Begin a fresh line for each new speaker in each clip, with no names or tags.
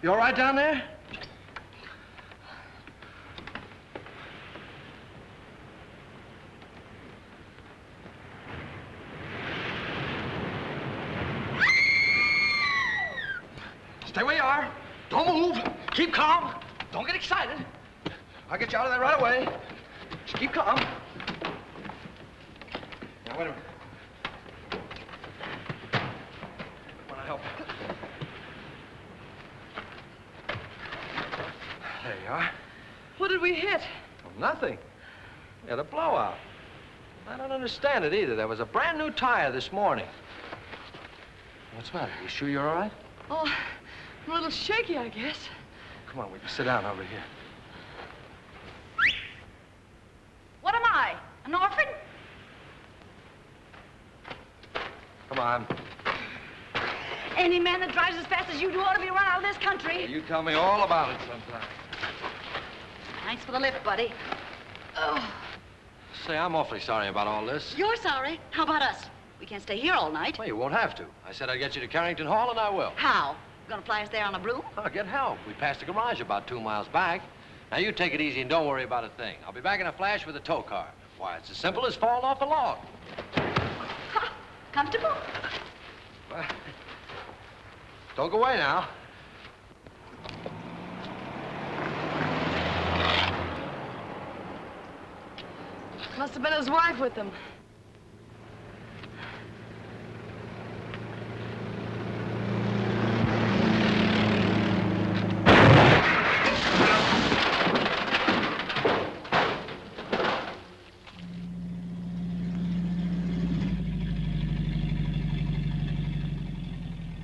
You all right down there? Stay where you are. Don't move. Keep calm. Don't get excited. I'll get you out of there right away. Just keep calm. Now, wait a minute. Want to help? There you are.
What did we hit?
Oh, nothing. We had a blowout. I don't understand it either. There was a brand new tire this morning. What's the matter? You sure you're all right?
Oh, I'm a little shaky, I guess.
Come on, we can sit down over here.
What am I? An orphan?
Come on.
Any man that drives as fast as you do ought to be run out of this country.
You tell me all about it sometime.
Thanks for the lift, buddy. Oh.
Say, I'm awfully sorry about all this.
You're sorry. How about us? We can't stay here all night.
Well, you won't have to. I said I'd get you to Carrington Hall, and I will.
How? Gonna fly us there on a broom?
I'll get help. We passed the garage about 2 miles back. Now, you take it easy and don't worry about a thing. I'll be back in a flash with a tow car. Why, it's as simple as falling off a log.
Ha! Comfortable?
Well, don't go away now.
Must have been his wife with him.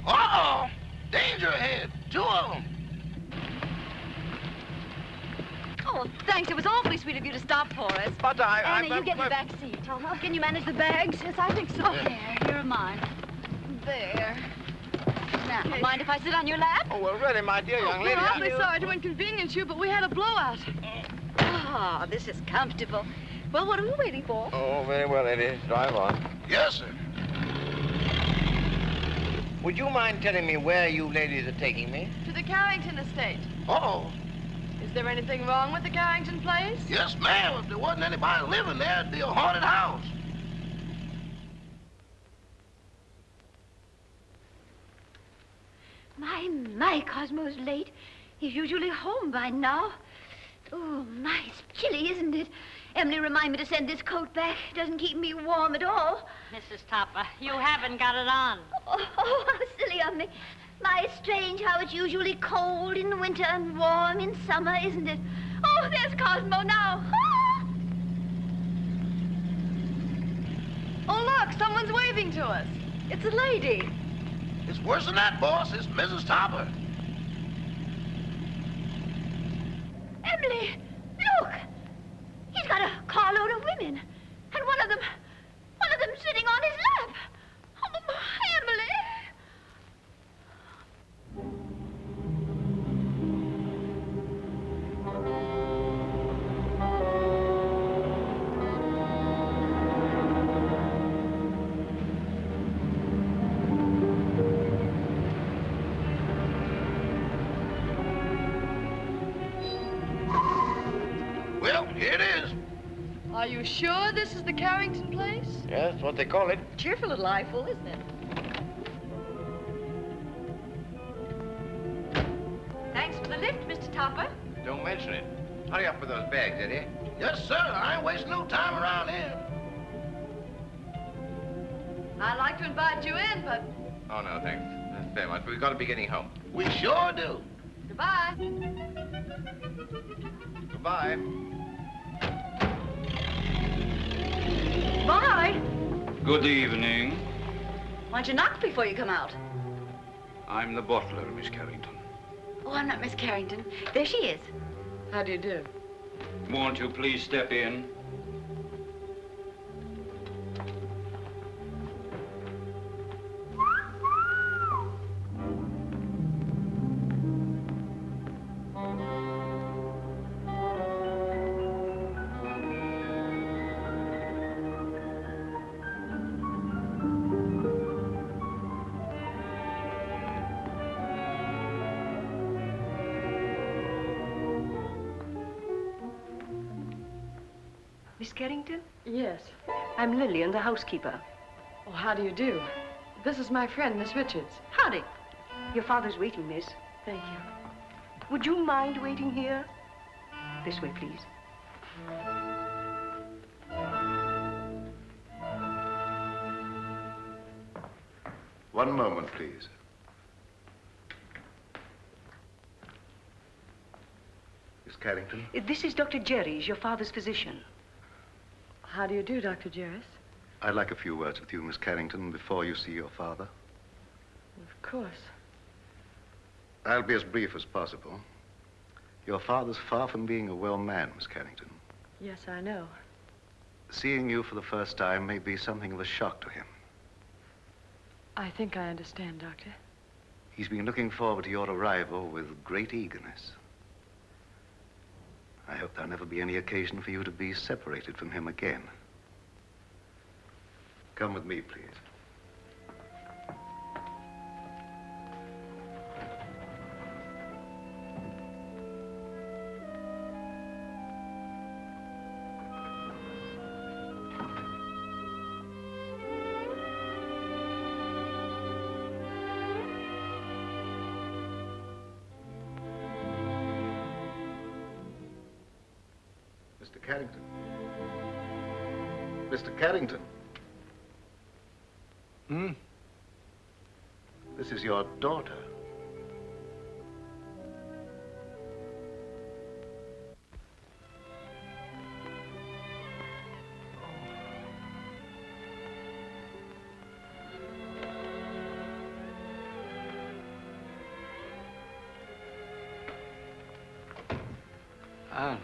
Uh-oh! Danger ahead. 2 of them.
Oh, thanks. It was awfully sweet of you to stop for us.
But
Anna, you get in the back seat. Can you manage the bags? Yes, I think so. There, here are mine. There. Now, mind if I sit on your lap?
Oh, well, really, my dear young lady.
We're awfully sorry to inconvenience you, but we had a blowout.
Ah, this is comfortable. Well, what are we waiting for?
Oh, very well, lady. Drive on. Yes, sir. Would you mind telling me where you ladies are taking me?
To the Carrington estate.
Uh-oh.
Is there anything wrong with the Carrington place?
Yes, ma'am. If there wasn't anybody living there, it'd be a haunted house.
My, Cosmo's late. He's usually home by now. Oh, my, it's chilly, isn't it? Emily reminded me to send this coat back. It doesn't keep me warm at all.
Mrs. Topper, you haven't got it on.
Oh, how silly of me. My, it's strange how it's usually cold in winter and warm in summer, isn't it? Oh, there's Cosmo now. Ah!
Oh, look, someone's waving to us. It's a lady.
It's worse than that, boss. It's Mrs. Topper.
Emily, look. He's got a carload of women. And one of them sitting on his lap. Oh, Emily.
Well, here it is.
Are you sure this is the Carrington place?
Yes, that's what they call it.
Cheerful little eyeful, isn't it? Thanks for the lift, Mr. Topper.
Don't mention it. Hurry up with those bags, Eddie. Yes, sir. I ain't wasting no time around here.
I'd like to invite you in, but
Oh, no, thanks. That's very much. We've got to be getting home. We sure do.
goodbye.
Goodbye.
Bye.
Good evening.
Why don't you knock before you come out?
I'm the butler, Miss Carrington.
Oh, I'm not Miss Carrington. There she is. How do you do?
Won't you please step in?
Miss Carrington?
Yes.
I'm Lillian, the housekeeper.
Oh, how do you do? This is my friend, Miss Richards.
Howdy. Your father's waiting, miss.
Thank you.
Would you mind waiting here? This way, please.
One moment, please. Miss Carrington?
This is Dr. Jerry's, your father's physician.
How do you do, Dr. Jarris?
I'd like a few words with you, Miss Carrington, before you see your father.
Of course.
I'll be as brief as possible. Your father's far from being a well man, Miss Carrington.
Yes, I know.
Seeing you for the first time may be something of a shock to him.
I think I understand, Doctor.
He's been looking forward to your arrival with great eagerness. I hope there'll never be any occasion for you to be separated from him again. Come with me, please. Mr. Carrington. Mr. Carrington. This is your daughter.
Anne.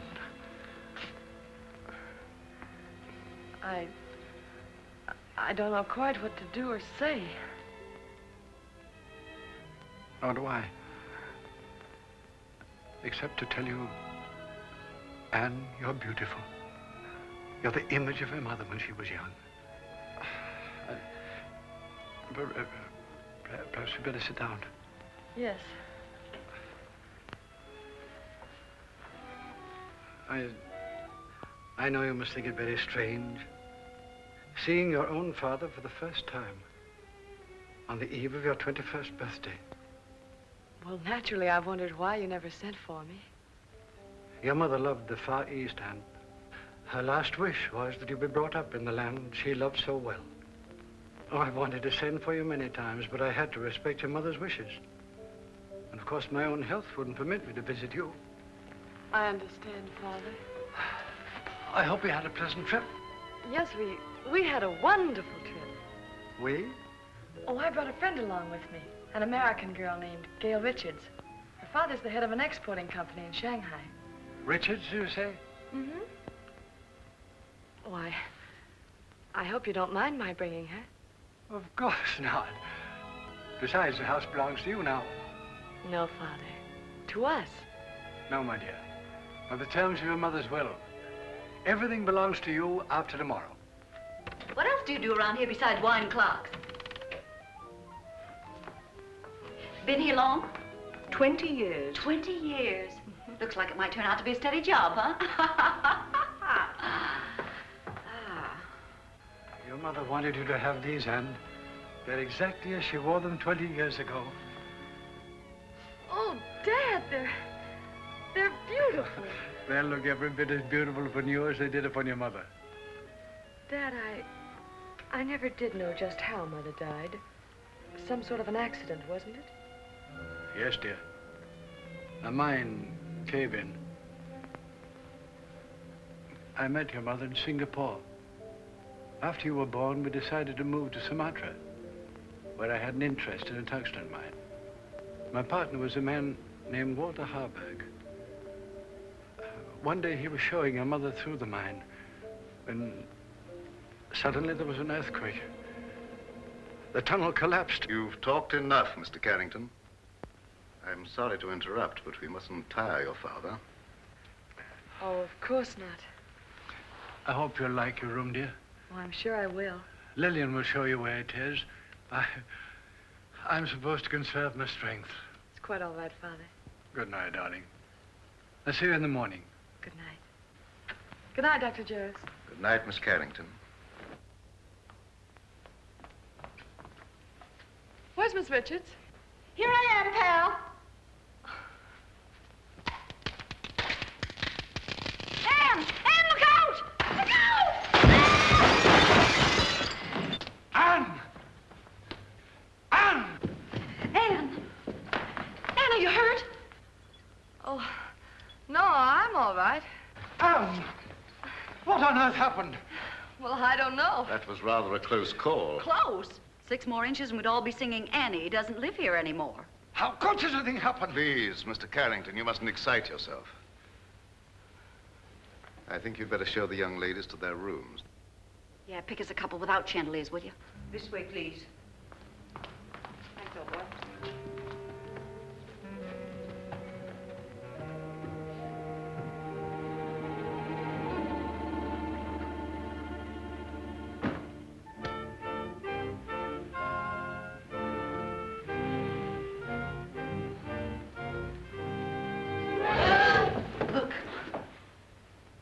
I don't know quite what to do or say.
Nor do I. Except to tell you, Anne, you're beautiful. You're the image of her mother when she was young. Perhaps we better sit down.
Yes.
I know you must think it very strange, seeing your own father for the first time on the eve of your 21st birthday.
Well, naturally, I've wondered why you never sent for me.
Your mother loved the Far East, and her last wish was that you be brought up in the land she loved so well. Oh, I've wanted to send for you many times, but I had to respect your mother's wishes. And of course, my own health wouldn't permit me to visit you.
I understand, Father.
I hope you had a pleasant trip.
Yes, we had a wonderful trip.
We?
Oh, I brought a friend along with me, an American girl named Gail Richards. Her father's the head of an exporting company in Shanghai.
Richards, you say?
Mm-hmm. Oh, I hope you don't mind my bringing her.
Of course not. Besides, the house belongs to you now.
No, Father. To us.
No, my dear. By the terms of your mother's will, everything belongs to you after tomorrow.
What else do you do around here besides wind clocks? Been here long?
20 years.
20 years. Looks like it might turn out to be a steady job, huh?
Your mother wanted you to have these, Anne. They're exactly as she wore them 20 years ago.
Oh, Dad, they're beautiful.
They'll look every bit as beautiful upon you as they did upon your mother.
Dad, I never did know just how Mother died. Some sort of an accident, wasn't it?
Yes, dear. A mine cave-in. I met your mother in Singapore. After you were born, we decided to move to Sumatra, where I had an interest in a tungsten mine. My partner was a man named Walter Harburg. One day he was showing your mother through the mine when suddenly there was an earthquake. The tunnel collapsed.
You've talked enough, Mr. Carrington. I'm sorry to interrupt, but we mustn't tire your father.
Oh, of course not.
I hope you'll like your room, dear.
Oh, I'm sure I will.
Lillian will show you where it is. I'm supposed to conserve my strength.
It's quite all right, Father.
Good night, darling. I'll see you in the morning.
Good night. Good night, Dr. Jarris.
Good night, Miss Carrington.
Where's Miss Richards?
Here I am, pal. Anne, look out! Look out!
Anne! Anne!
Anne! Anne, are you hurt?
Oh, no, I'm all right.
Anne! What on earth happened?
Well, I don't know.
That was rather a close call.
Close. 6 more inches and we'd all be singing Annie doesn't live here anymore.
How could such a thing happen?
Please, Mr. Carrington, you mustn't excite yourself. I think you'd better show the young ladies to their rooms.
Yeah, pick us a couple without chandeliers, will you?
This way, please.
Thanks, old boy.
Look.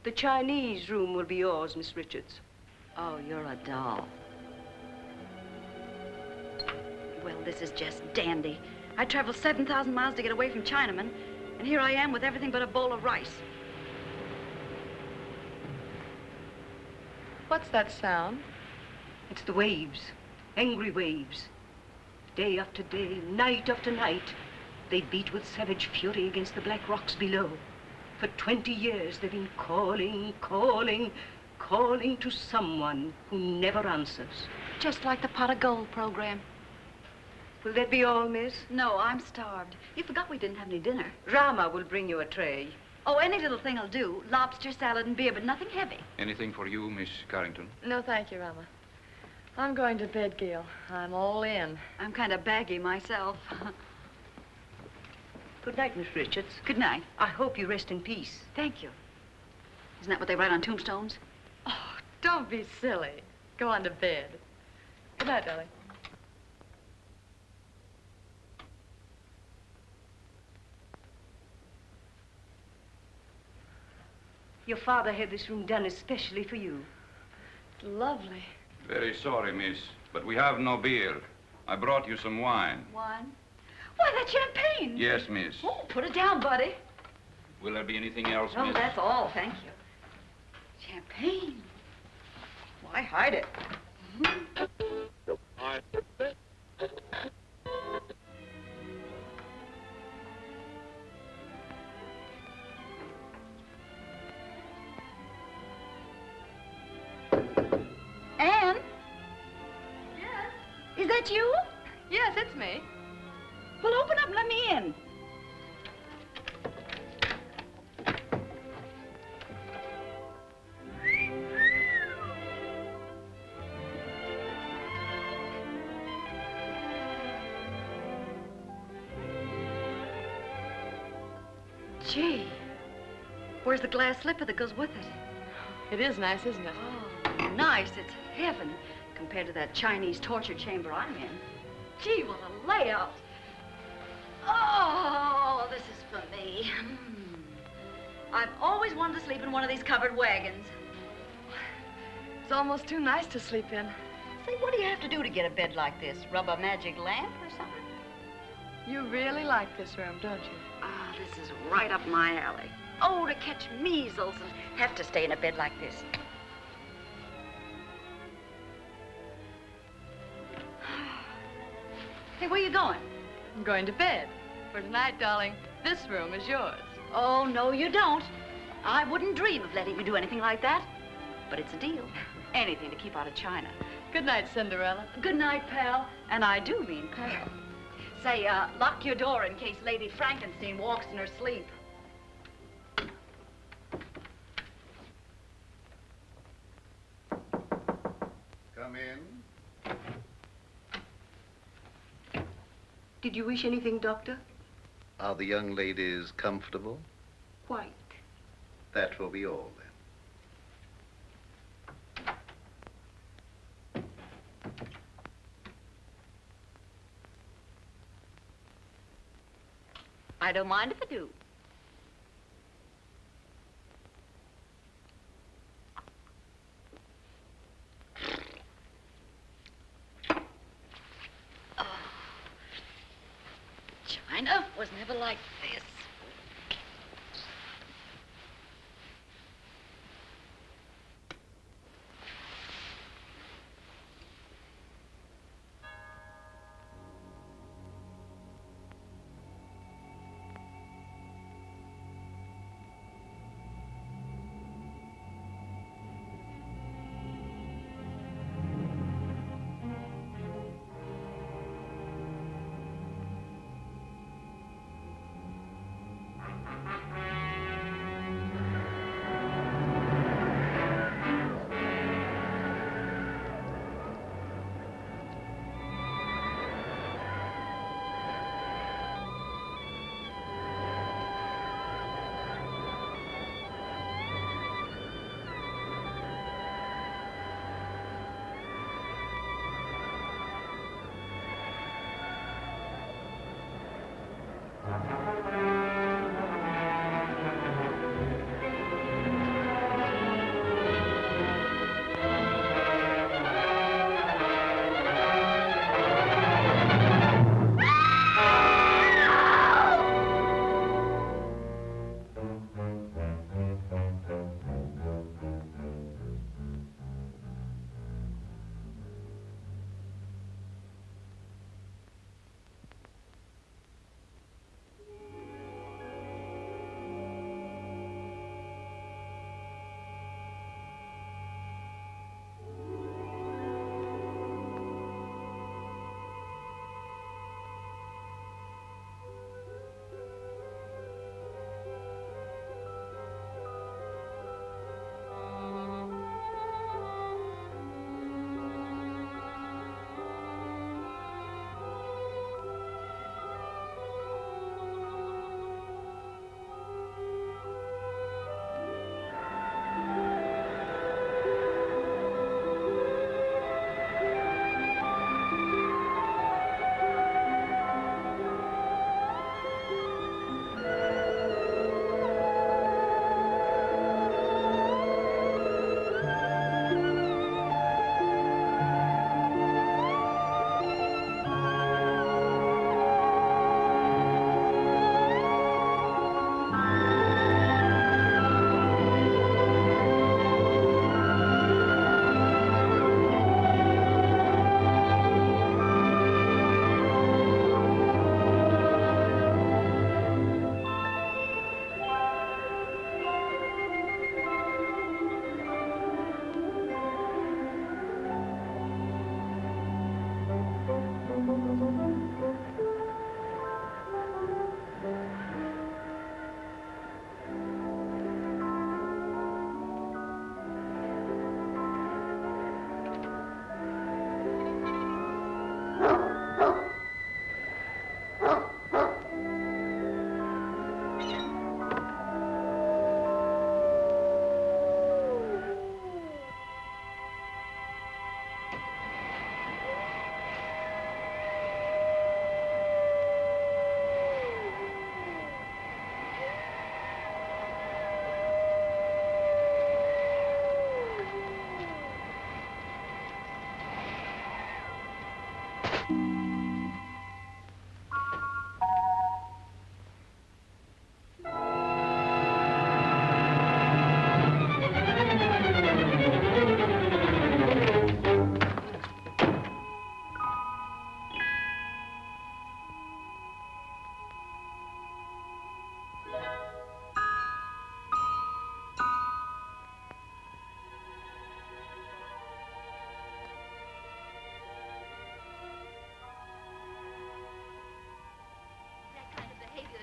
The Chinese room will be yours, Miss Richards.
Oh, you're a doll. Well, this is just dandy. I traveled 7,000 miles to get away from Chinamen, and here I am with everything but a bowl of rice.
What's that sound?
It's the waves, angry waves. Day after day, night after night, they beat with savage fury against the black rocks below. For 20 years, they've been calling, calling, calling to someone who never answers.
Just like the pot of gold program.
Will that be all, miss?
No, I'm starved. You forgot we didn't have any dinner.
Rama will bring you a tray.
Oh, any little thing will do. Lobster, salad, and beer, but nothing heavy.
Anything for you, Miss Carrington?
No, thank you, Rama. I'm going to bed, Gail. I'm all in.
I'm kind of baggy myself.
Good night, Miss Richards.
Good night.
I hope you rest in peace.
Thank you. Isn't that what they write on tombstones?
Oh, don't be silly. Go on to bed. Good night, darling.
Your father had this room done especially for you.
It's lovely.
Very sorry, miss, but we have no beer. I brought you some wine.
Wine? Why, that's champagne.
Yes, miss.
Oh, put it down, buddy.
Will there be anything else,
Oh,
miss?
that's all, thank you. Champagne. Why hide it? Anne?
Yes?
Is that you?
Yes, it's me.
Well, open up and let me in. Gee, where's the glass slipper that goes with it?
It is nice, isn't it?
Oh, nice. It's heaven compared to that Chinese torture chamber I'm in. Gee, what a layout. Oh, this is for me. I've always wanted to sleep in one of these covered wagons.
It's almost too nice to sleep in.
Say, what do you have to do to get a bed like this? Rub a magic lamp or something?
You really like this room, don't you?
Ah, this is right up my alley. Oh, to catch measles and have to stay in a bed like this. Hey, where you going?
I'm going to bed. For tonight, darling, this room is yours.
Oh, no, you don't. I wouldn't dream of letting you do anything like that. But it's a deal. Anything to keep out of China.
Good night, Cinderella.
Good night, pal. And I do mean pal. Say, lock your door in case Lady Frankenstein walks in her sleep.
Come in.
Did you wish anything, Doctor?
Are the young ladies comfortable?
Quite.
That will be all, then.
I don't mind if I do.
China was never like this.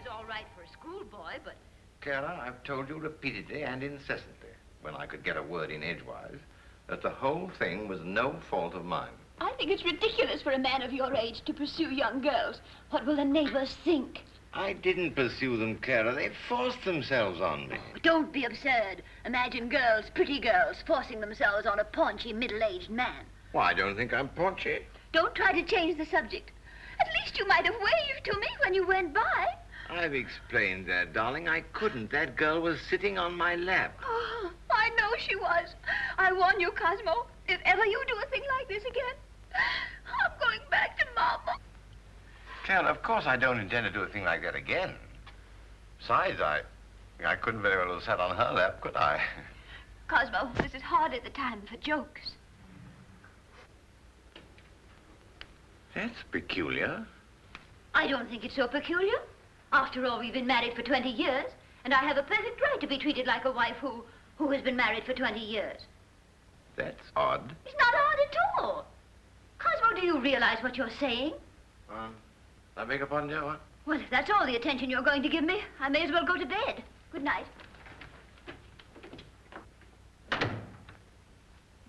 All right for a schoolboy, but...
Clara, I've told you repeatedly and incessantly, when I could get a word in edgewise, that the whole thing was no fault of mine.
I think it's ridiculous for a man of your age to pursue young girls. What will the neighbors think?
I didn't pursue them, Clara. They forced themselves on me.
Don't be absurd. Imagine girls, pretty girls, forcing themselves on a paunchy, middle-aged man.
Well, I don't think I'm paunchy.
Don't try to change the subject. At least you might have waved to me when you went by.
I've explained that, darling. I couldn't. That girl was sitting on my lap.
Oh, I know she was. I warn you, Cosmo, if ever you do a thing like this again, I'm going back to Mama.
Phil, of course I don't intend to do a thing like that again. Besides, I couldn't very well have sat on her lap, could I?
Cosmo, this is hardly the time for jokes.
That's peculiar.
I don't think it's so peculiar. After all, we've been married for 20 years, and I have a perfect right to be treated like a wife who has been married for 20 years.
That's odd.
It's not odd at all. Cosmo, do you realize what you're saying?
I beg your pardon, dear, what?
Well, if that's all the attention you're going to give me, I may as well go to bed. Good night.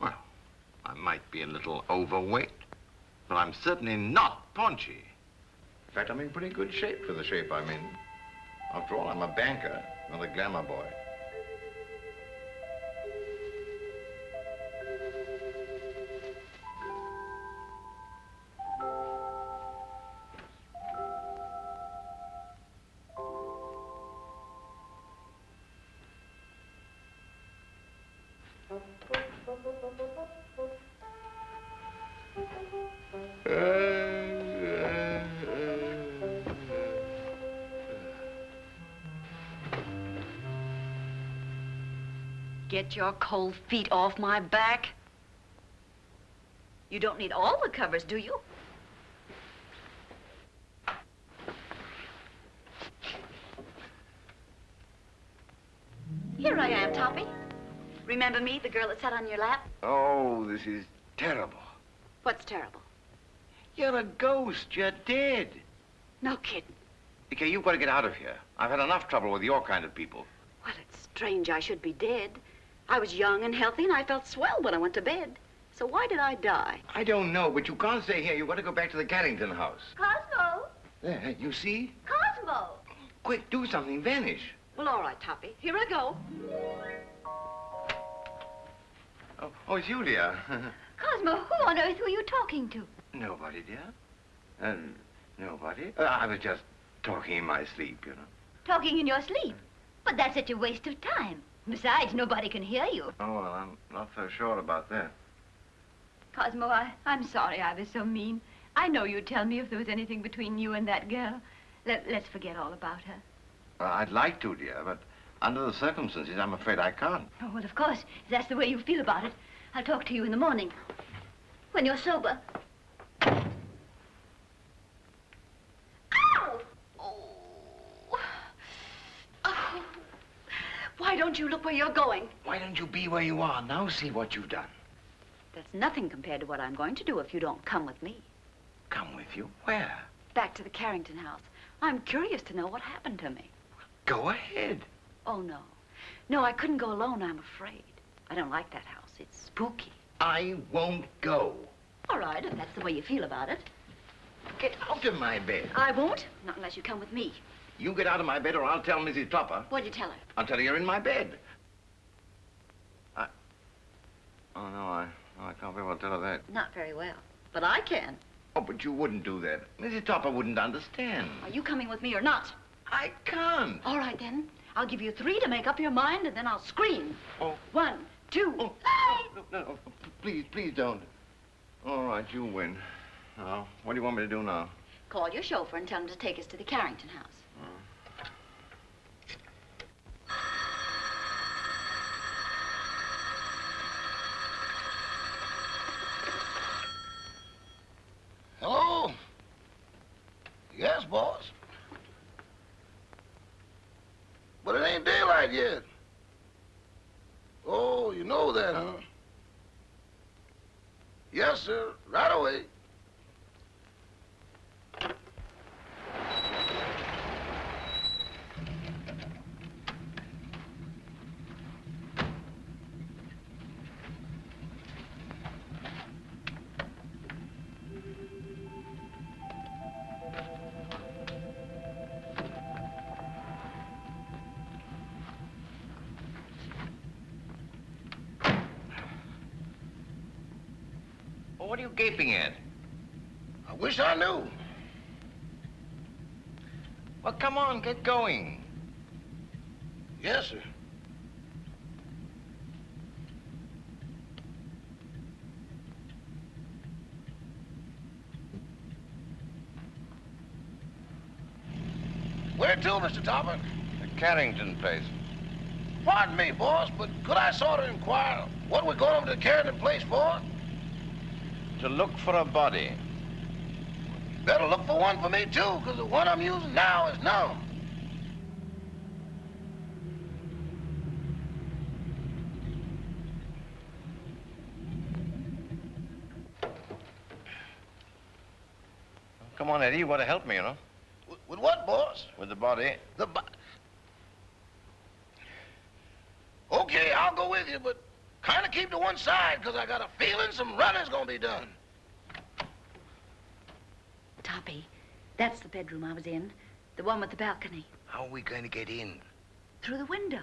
Well, I might be a little overweight, but I'm certainly not paunchy. In fact, I'm in pretty good shape for the shape I'm in. After all, I'm a banker, not a glamour boy.
Get your cold feet off my back. You don't need all the covers, do you? Here I am, Toppy. Remember me, the girl that sat on your lap?
Oh, this is terrible.
What's terrible?
You're a ghost. You're dead.
No kidding.
Okay, you've got to get out of here. I've had enough trouble with your kind of people.
Well, it's strange I should be dead. I was young and healthy, and I felt swell when I went to bed. So why did I die?
I don't know, but you can't stay here. You've got to go back to the Carrington house.
Cosmo!
There, you see?
Cosmo!
Quick, do something. Vanish.
Well, all right, Toppy. Here I go.
Oh, it's you, dear.
Cosmo, who on earth were you talking to?
Nobody, dear. Nobody. I was just talking in my sleep, you know.
Talking in your sleep? But that's such a waste of time. Besides, nobody can hear you.
Oh, well, I'm not so sure about that.
Cosmo, I'm sorry I was so mean. I know you'd tell me if there was anything between you and that girl. Let's forget all about her.
I'd like to, dear, but under the circumstances, I'm afraid I can't.
Oh, well, of course, if that's the way you feel about it, I'll talk to you in the morning, when you're sober. Ow! Oh.
Why don't you look where you're going?
Why don't you be where you are? Now see what you've done.
That's nothing compared to what I'm going to do if you don't come with me.
Come with you? Where?
Back to the Carrington house. I'm curious to know what happened to me.
Go ahead.
Oh, no. No, I couldn't go alone, I'm afraid. I don't like that house. It's spooky.
I won't go.
All right, if that's the way you feel about it.
Get out of my bed.
I won't, not unless you come with me.
You get out of my bed or I'll tell Mrs. Topper.
What'd you tell her?
I'll tell her you're in my bed. Oh, no, I can't very well tell her that.
Not very well, but I can.
Oh, but you wouldn't do that. Mrs. Topper wouldn't understand.
Are you coming with me or not?
I can't.
All right, then. I'll give you 3 to make up your mind, and then I'll scream.
Oh.
1, 2.
Oh, no, please don't. All right, you win. Now, what do you want me to do now?
Call your chauffeur and tell him to take us to the Carrington house.
Hello? Yes, boss. But it ain't daylight yet. Oh, you know that, huh? Yes, sir. Right away.
What are you gaping at?
I wish I knew.
Well, come on, get going.
Yes, sir. Where to, Mr. Topper?
The Carrington place.
Pardon me, boss, but could I sort of inquire what we're going over to the Carrington place for?
To look for a body.
Better look for one for me, too, because the one I'm using now is numb.
Come on, Eddie, you ought to help me, you know.
With what, boss?
With the body.
Okay, I'll go with you, but kind of keep to one side, because I got a feeling some running's gonna be done.
Toppy, that's the bedroom I was in. The one with the balcony.
How are we going to get in?
Through the window.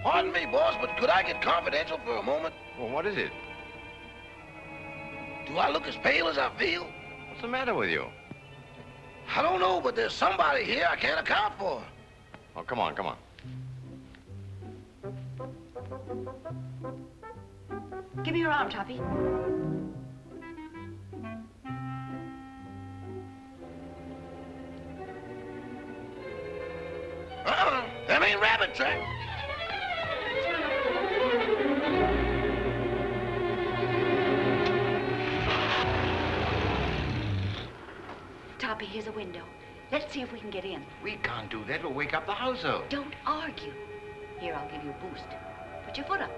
Pardon me, boss, but could I get confidential for a moment?
Well, what is it?
Do I look as pale as I feel?
What's the matter with you?
I don't know, but there's somebody here I can't account for.
Oh, come on, come on.
Give me your arm, Toppy.
Them ain't rabbit tracks.
Toppy, here's a window. Let's see if we can get in.
We can't do that. We'll wake up the household.
Don't argue. Here, I'll give you a boost. Put your foot up.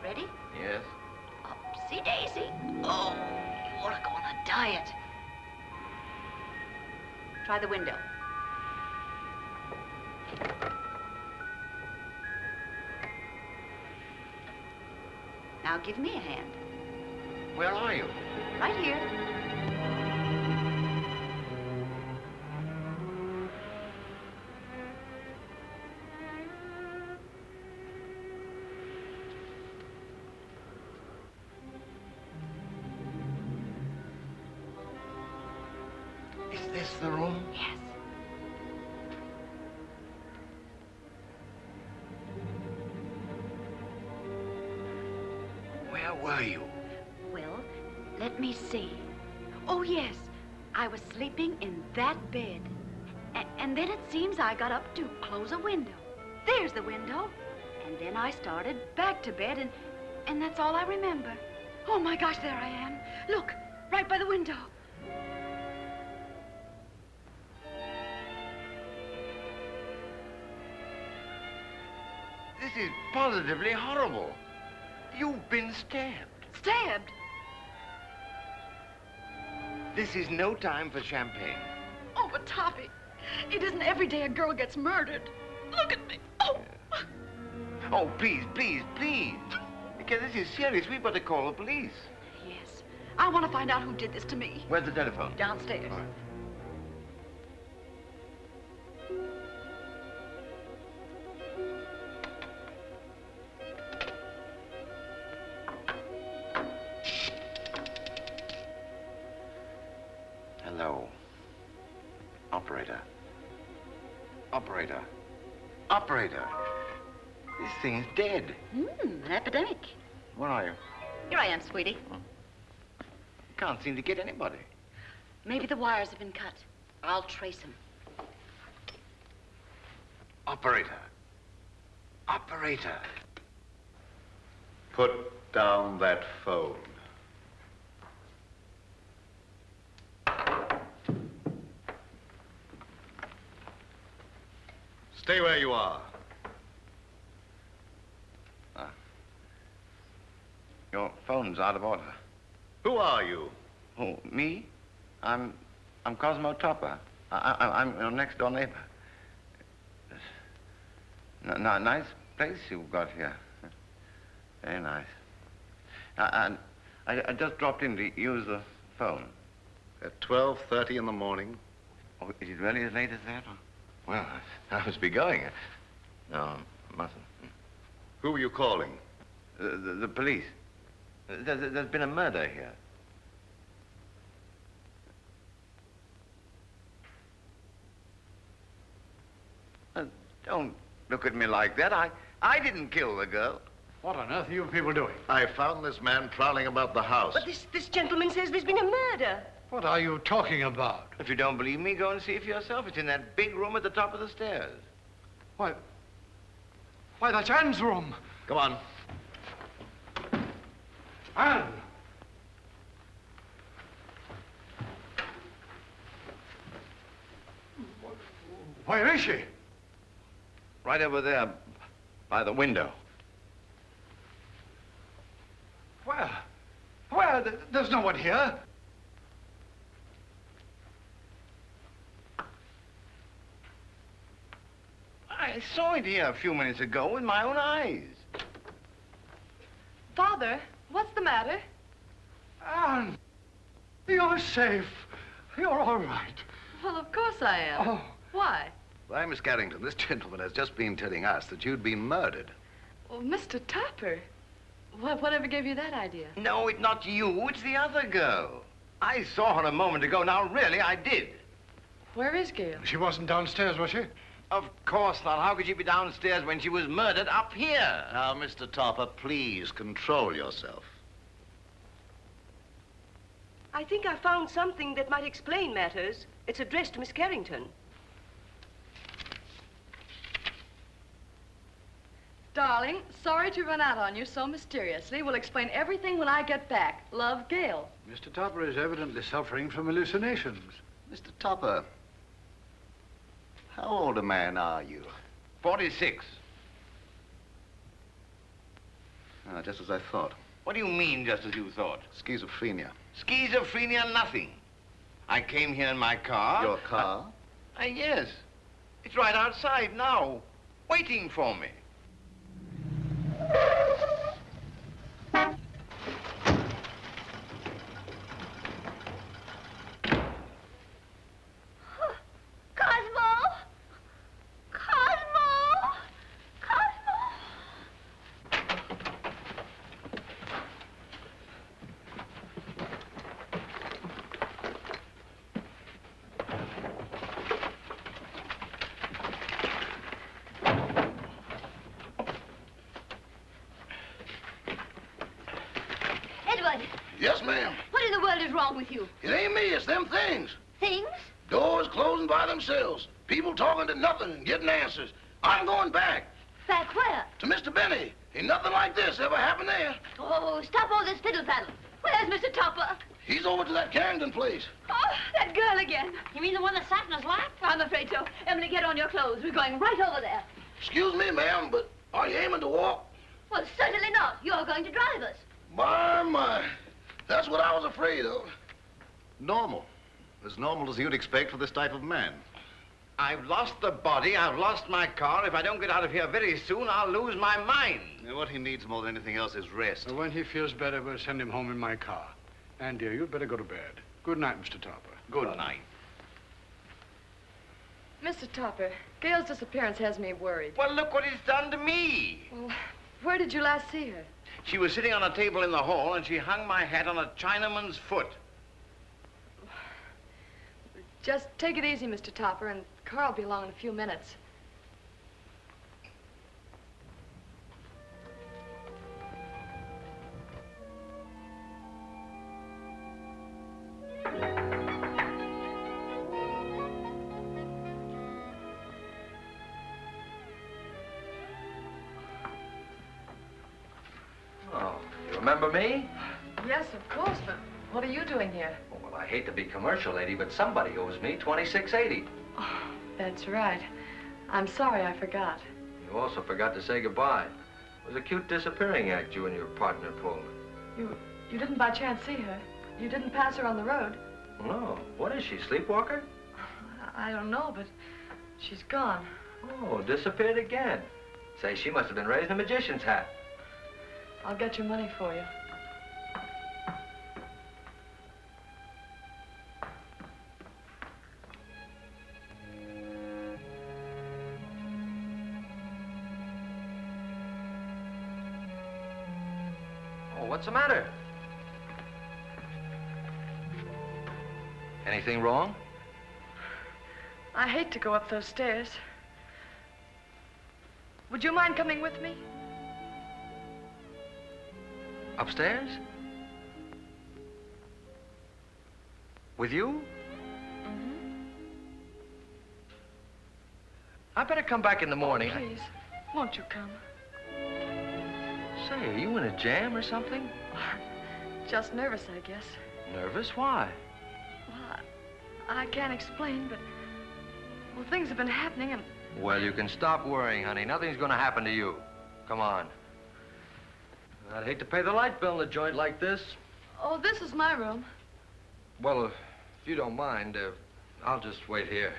Ready?
Yes.
Upsy daisy. Oh, you ought to go on a diet. Try the window. Now give me a hand.
Where are you?
Right here.
Is this the room?
Yes.
Where were you?
Well, let me see. Oh, yes. I was sleeping in that bed. And then it seems I got up to close a window. There's the window. And then I started back to bed, and that's all I remember. Oh, my gosh, there I am. Look, right by the window.
This is positively horrible. You've been stabbed.
Stabbed?
This is no time for champagne.
Oh, but Toppy, it isn't every day a girl gets murdered. Look at me. Oh.
Oh, please, please, please. Because this is serious. We've got to call the police.
Yes. I want to find out who did this to me.
Where's the telephone?
Downstairs.
All right. Hello. Operator. Operator. Operator. This thing's dead.
An epidemic.
Where are you?
Here I am, sweetie.
Can't seem to get anybody.
Maybe the wires have been cut. I'll trace them.
Operator. Operator.
Put down that phone. Stay where you are.
Your phone's out of order.
Who are you?
Oh, me? I'm Cosmo Topper. I'm your next door neighbor. Nice place you've got here. Very nice. I just dropped in to use the phone.
At 12:30 in the morning?
Oh, is it really as late as that? Well, I must be going. No, I mustn't.
Who were you calling?
The police. There's been a murder here. Don't look at me like that. I didn't kill the girl.
What on earth are you people doing?
I found this man prowling about the house.
But this gentleman says there's been a murder.
What are you talking about?
If you don't believe me, go and see for yourself. It's in that big room at the top of the stairs.
Why, that's Anne's room.
Come on.
Anne! Where is she?
Right over there, by the window.
Where? Where? There's no one here.
I saw it here a few minutes ago with my own eyes.
Father, what's the matter?
Anne, you're safe. You're all right.
Well, of course I am.
Oh.
Why?
Why, Miss Carrington, this gentleman has just been telling us that you'd been murdered.
Well, Mr. Topper, whatever gave you that idea?
No, it's not you. It's the other girl. I saw her a moment ago. Now, really, I did.
Where is Gail?
She wasn't downstairs, was she?
Of course not. How could she be downstairs when she was murdered up here?
Now, Mr. Topper, please control yourself.
I think I found something that might explain matters. It's addressed to Miss Carrington.
Darling, sorry to run out on you so mysteriously. We'll explain everything when I get back. Love, Gail.
Mr. Topper is evidently suffering from hallucinations.
Mr. Topper, how old a man are you?
46.
Just as I thought.
What do you mean, just as you thought?
Schizophrenia.
Schizophrenia, nothing. I came here in my car.
Your car?
Yes. It's right outside now, waiting for me.
Yes, ma'am.
What in the world is wrong with you?
It ain't me, it's them things.
Things?
Doors closing by themselves. People talking to nothing and getting answers. I'm going back.
Back where?
To Mr. Benny. Ain't nothing like this ever happened there.
Oh, stop all this fiddle-faddle. Where's Mr. Topper?
He's over to that Carrington place.
Oh, that girl again.
You mean the one that sat in his lap?
I'm afraid so. Emily, get on your clothes. We're going right over there.
Excuse me, ma'am, but are you aiming to walk?
Well, certainly not. You're going to drive us.
My. That's what I was afraid of.
Normal. As normal as you'd expect for this type of man.
I've lost the body, I've lost my car. If I don't get out of here very soon, I'll lose my mind.
What he needs more than anything else is rest.
When he feels better, we'll send him home in my car. And, dear, you'd better go to bed. Good night, Mr. Topper.
Good night.
Mr. Topper, Gail's disappearance has me worried.
Well, look what it's done to me.
Well, where did you last see her?
She was sitting on a table in the hall, and she hung my hat on a Chinaman's foot.
Just take it easy, Mr. Topper, and Carl will be along in a few minutes.
Oh, you remember me?
Yes, of course, but what are you doing here?
Well, I hate to be commercial, lady, but somebody owes me $26.80.
Oh, that's right. I'm sorry I forgot.
You also forgot to say goodbye. It was a cute disappearing act you and your partner pulled.
You didn't by chance see her? You didn't pass her on the road?
No. What is she, sleepwalker?
I don't know, but she's gone.
Oh, disappeared again. Say, she must have been raised in a magician's hat.
I'll get your money for you.
Oh, what's the matter? Anything wrong?
I hate to go up those stairs. Would you mind coming with me?
Upstairs? With you?
Mm-hmm.
I better come back in the morning.
Oh, please, won't you come?
Say, are you in a jam or something?
Just nervous, I guess.
Nervous? Why?
Well, I can't explain, but... Well, things have been happening and...
Well, you can stop worrying, honey. Nothing's gonna happen to you. Come on. I'd hate to pay the light bill in a joint like this.
Oh, this is my room.
Well, if you don't mind, I'll just wait here.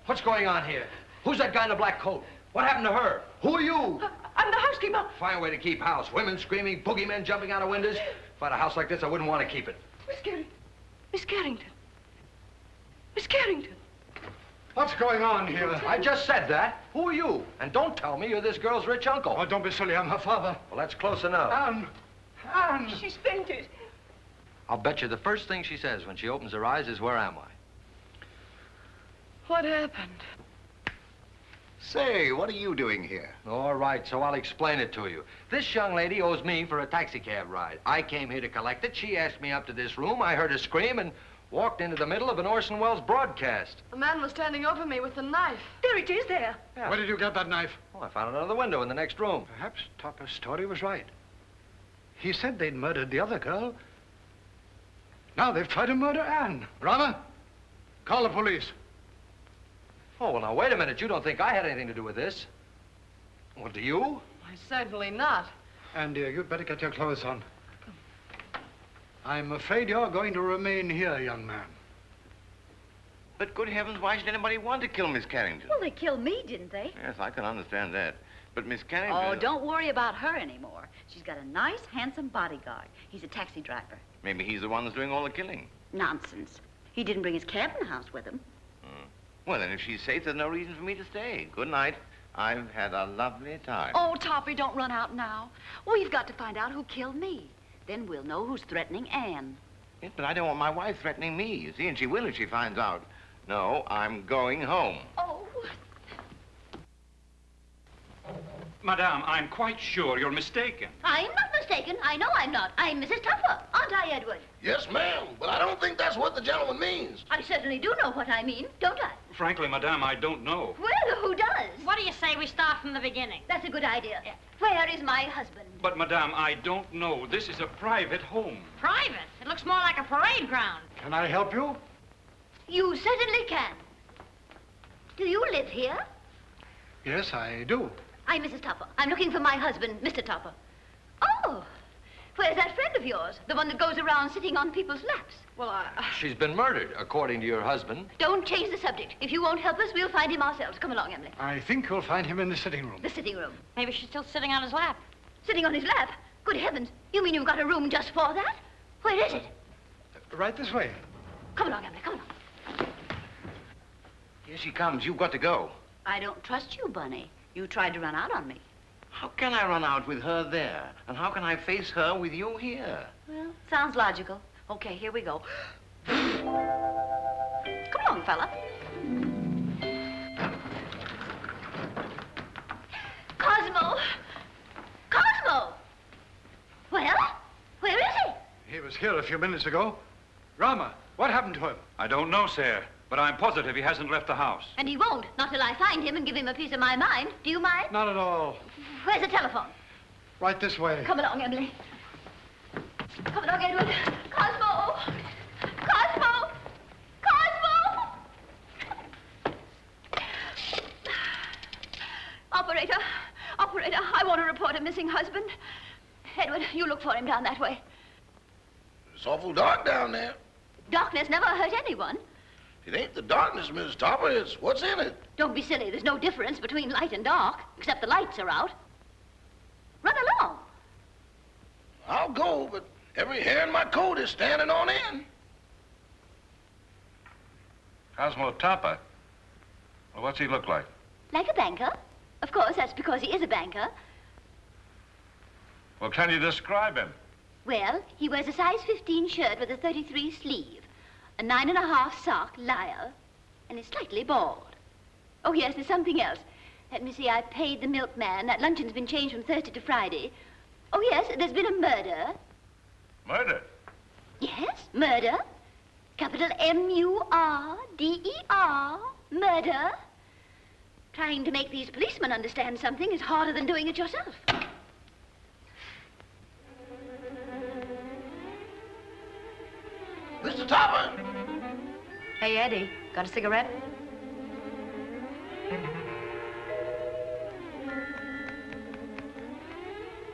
What's going on here? Who's that guy in the black coat? What happened to her? Who are you?
I'm the housekeeper.
Fine way to keep house. Women screaming, boogeymen jumping out of windows. If I had a house like this, I wouldn't want to keep it.
Miss Carrington. Miss Carrington.
What's going on here?
I just said that. Who are you? And don't tell me you're this girl's rich uncle.
Oh, don't be silly. I'm her father.
Well, that's close enough.
Anne!
She's fainted.
I'll bet you the first thing she says when she opens her eyes is, where am I?
What happened?
Say, what are you doing here?
All right, so I'll explain it to you. This young lady owes me for a taxicab ride. I came here to collect it. She asked me up to this room. I heard her scream and walked into the middle of an Orson Welles broadcast.
A man was standing over me with a knife.
There it is, there.
Yeah.
Where did you get that knife?
Oh, I found it under the window in the next room.
Perhaps Topper's story was right. He said they'd murdered the other girl. Now they've tried to murder Anne. Rama, call the police.
Oh, well, now, wait a minute. You don't think I had anything to do with this? Well, do you?
Why, certainly not.
Anne, dear, you'd better get your clothes on. I'm afraid you're going to remain here, young man.
But good heavens, why should anybody want to kill Miss Carrington?
Well, they killed me, didn't they?
Yes, I can understand that. But Miss Carrington...
Oh, don't worry about her anymore. She's got a nice, handsome bodyguard. He's a taxi driver.
Maybe he's the one that's doing all the killing.
Nonsense. He didn't bring his cabin house with him.
Well, then, if she's safe, there's no reason for me to stay. Good night. I've had a lovely time.
Oh, Toppy, don't run out now. We've got to find out who killed me. Then we'll know who's threatening Anne.
Yes, but I don't want my wife threatening me, you see, and she will if she finds out. No, I'm going home.
Oh.
Madame, I'm quite sure you're mistaken.
I'm not mistaken. I know I'm not. I'm Mrs. Tupper, aren't I, Edward?
Yes, ma'am, but I don't think that's what the gentleman means.
I certainly do know what I mean, don't I?
Frankly, Madame, I don't know.
Well, who does?
What do you say we start from the beginning?
That's a good idea. Where is my husband?
But, Madame, I don't know. This is a private home.
Private? It looks more like a parade ground.
Can I help you?
You certainly can. Do you live here?
Yes, I do.
I'm Mrs. Tupper. I'm looking for my husband, Mr. Tupper. Oh, Where's that friend of yours? The one that goes around sitting on people's laps?
Well,
She's been murdered, according to your husband.
Don't change the subject. If you won't help us, we'll find him ourselves. Come along, Emily.
I think you'll find him in the sitting room.
The sitting room.
Maybe she's still sitting on his lap.
Sitting on his lap? Good heavens. You mean you've got a room just for that? Where is it?
Right this way.
Come along, Emily. Come along.
Here she comes. You've got to go.
I don't trust you, Bunny. You tried to run out on me.
How can I run out with her there? And how can I face her with you here?
Well, sounds logical. Okay, here we go. Come along, fella.
Cosmo! Cosmo! Well, where is he?
He was here a few minutes ago. Rama, what happened to him?
I don't know, sir, but I'm positive he hasn't left the house.
And he won't, not till I find him and give him a piece of my mind. Do you mind?
Not at all.
Where's the telephone?
Right this way.
Come along, Emily. Come along, Edward. Cosmo! Cosmo! Cosmo! Operator, I want to report a missing husband. Edward, you look for him down that way.
It's awful dark down there.
Darkness never hurt anyone.
It ain't the darkness, Mrs. Topper. It's what's in it.
Don't be silly. There's no difference between light and dark, except the lights are out. Run along.
I'll go, but every hair in my coat is standing on end.
Cosmo Topper. Well, what's he look like?
Like a banker. Of course, that's because he is a banker.
Well, can you describe him?
Well, he wears a size 15 shirt with a 33 sleeve, a 9.5 sock lyre, and is slightly bald. Oh, yes, there's something else. Let me see, I paid the milkman. That luncheon's been changed from Thursday to Friday. Oh, yes, there's been a murder.
Murder?
Yes, murder. Capital M-U-R-D-E-R. Murder. Trying to make these policemen understand something is harder than doing it yourself.
Mr. Topper!
Hey, Eddie, got a cigarette?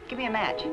Give me a match.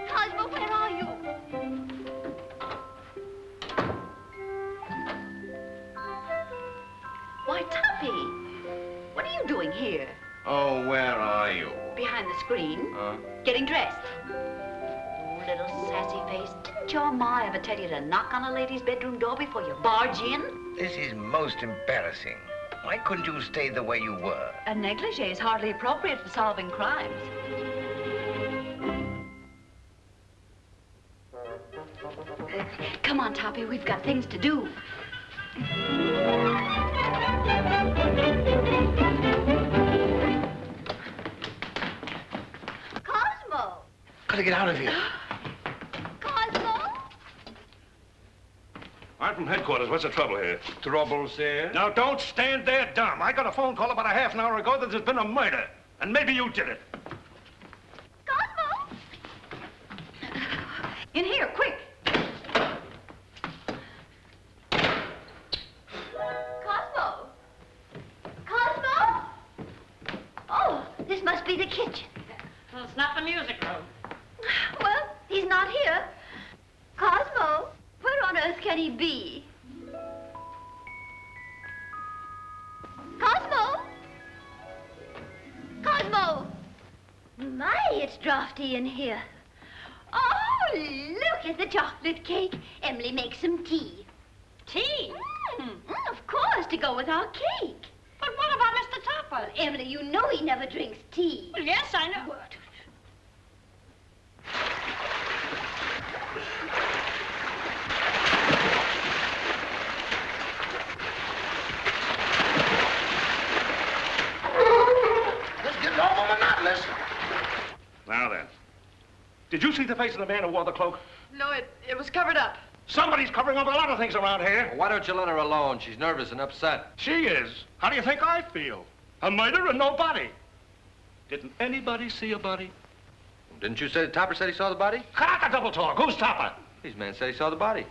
Cosmo, where are you?
Why, Tuppy, what are you doing here?
Oh, where are you?
Behind the screen? Getting dressed. Oh, little sassy face. Didn't your ma ever tell you to knock on a lady's bedroom door before you barge in?
This is most embarrassing. Why couldn't you stay the way you were?
A negligee is hardly appropriate for solving crimes. Come on, Toppy, we've got things to do.
Cosmo!
Gotta get out of here.
Cosmo!
I'm from headquarters. What's the trouble here?
Trouble, sir?
Now, don't stand there dumb. I got a phone call about a half an hour ago that there's been a murder. And maybe you did it.
Cosmo!
In here, quick.
Cosmo! Cosmo! Oh, this must be the kitchen.
Well, it's not the music room.
Well, he's not here. Cosmo, where on earth can he be? Cosmo! Cosmo! My, it's drafty in here. Oh, look at the chocolate cake. Emily, make some tea.
Tea?
Of course, to go with our cake.
But what about Mr. Topper?
Well, Emily, you know he never drinks tea.
Well, yes, I know.
What?
This getting awful monotonous.
Now then. Did you see the face of the man who wore the cloak?
No, it was covered up.
Somebody's covering up a lot of things around here.
Well, why don't you let her alone? She's nervous and upset.
She is. How do you think I feel? A murder and no body. Didn't anybody see a body?
Didn't you say Topper said he saw the body?
Cut the double talk. Who's Topper?
These men said he saw the body.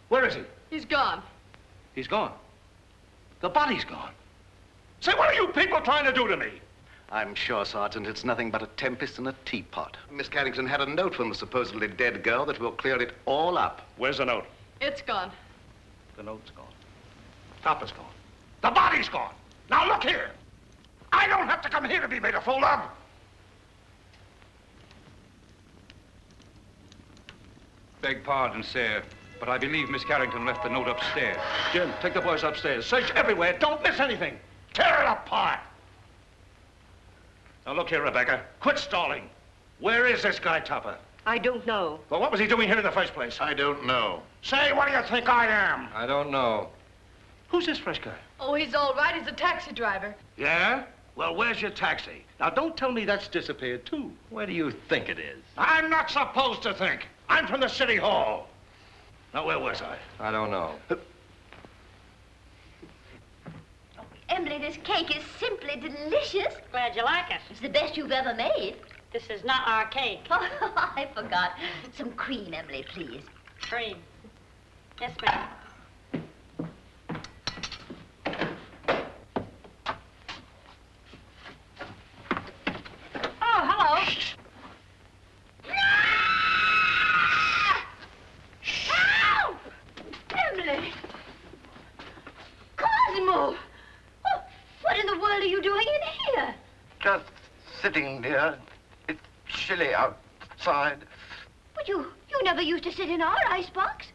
Where is he?
He's gone.
He's gone.
The body's gone. Say, what are you people trying to do to me?
I'm sure, Sergeant, it's nothing but a tempest in a teapot. Miss Carrington had a note from the supposedly dead girl that will clear it all up.
Where's the note?
It's gone.
The note's gone. Topper's gone. The body's gone. Now look here. I don't have to come here to be made a fool of.
Beg pardon, sir, but I believe Miss Carrington left the note upstairs.
Jim, take the boys upstairs. Search everywhere. Don't miss anything. Tear it apart. Now look here, Rebecca. Quit stalling. Where is this guy, Topper?
I don't know.
Well, what was he doing here in the first place?
I don't know.
Say, what do you think I am?
I don't know.
Who's this fresh guy?
Oh, he's all right. He's a taxi driver.
Yeah? Well, where's your taxi? Now, don't tell me that's disappeared, too.
Where do you think it is?
I'm not supposed to think. I'm from the city hall. Now, where was I?
I don't know.
Emily, this cake is simply delicious.
Glad you like it.
It's the best you've ever made.
This is not our cake.
Oh, I forgot. Some cream, Emily, please.
Cream. Yes, ma'am. Oh, hello.
Help! Emily! Cosmo! Oh, what in the world are you doing in here?
Just sitting, dear. It's chilly outside.
But you never used to sit in our icebox.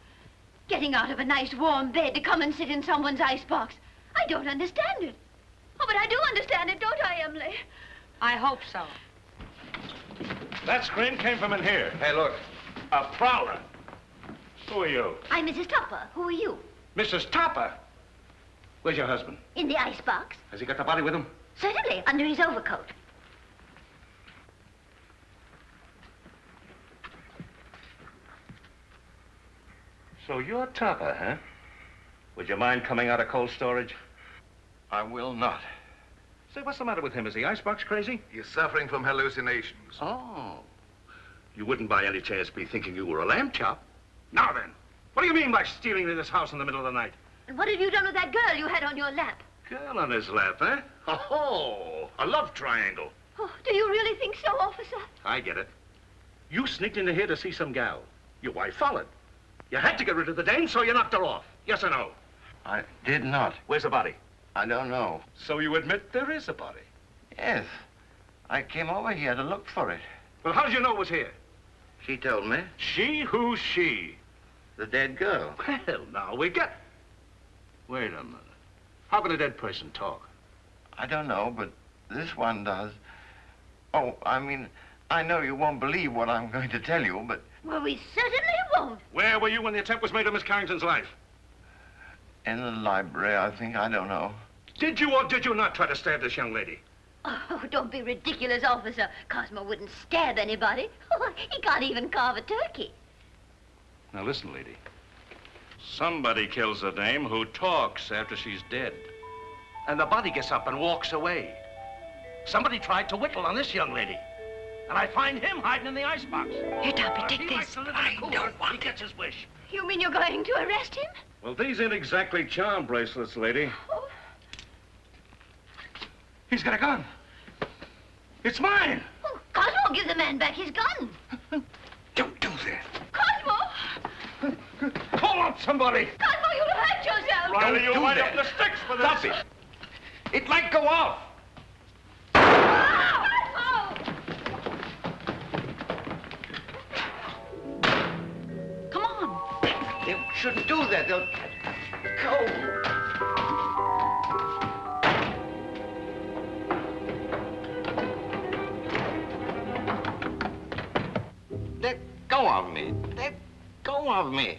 Getting out of a nice warm bed to come and sit in someone's icebox. I don't understand it. Oh, but I do understand it, don't I, Emily?
I hope so.
That scream came from in here.
Hey, look.
A prowler. Who are you?
I'm Mrs. Topper. Who are you?
Mrs. Topper. Where's your husband?
In the icebox.
Has he got the body with him?
Certainly, under his overcoat.
So you're Topper, huh? Would you mind coming out of cold storage?
I will not.
Say, what's the matter with him? Is the icebox crazy?
He's suffering from hallucinations.
Oh. You wouldn't by any chance be thinking you were a lamb chop? Now then, what do you mean by stealing into this house in the middle of the night?
And what have you done with that girl you had on your lap?
Girl on his lap, huh? Oh, a love triangle.
Oh, do you really think so, officer?
I get it. You sneaked into here to see some gal. Your wife followed. You had to get rid of the dame, so you knocked her off. Yes or no?
I did not.
Where's the body?
I don't know.
So you admit there is a body?
Yes. I came over here to look for it.
Well, how did you know it was here?
She told me.
She? Who's she?
The dead girl.
Well, now, we got... Wait a minute. How can a dead person talk?
I don't know, but this one does. Oh, I mean, I know you won't believe what I'm going to tell you, but...
Well, we certainly won't.
Where were you when the attempt was made on Miss Carrington's life?
In the library, I think. I don't know.
Did you or did you not try to stab this young lady?
Oh, don't be ridiculous, officer. Cosmo wouldn't stab anybody. Oh, he can't even carve a turkey.
Now listen, lady.
Somebody kills a dame who talks after she's dead.
And the body gets up and walks away. Somebody tried to whittle on this young lady. And I find him hiding in the icebox.
Here, Toppy, take
He
this.
likes to live in the cooler. He gets his wish.
You mean you're going to arrest him?
Well, these ain't exactly charm bracelets, lady.
He's got a gun. It's mine.
Oh, Cosmo, give the man back his gun.
Don't do that.
Cosmo!
Call out somebody.
Cosmo, you'll hurt yourself.
Riley, you
do
wind
that.
up the sticks for this.
Stop it. It might go off.
Come on.
They shouldn't do that. They'll go. Let go of me. Let go of me.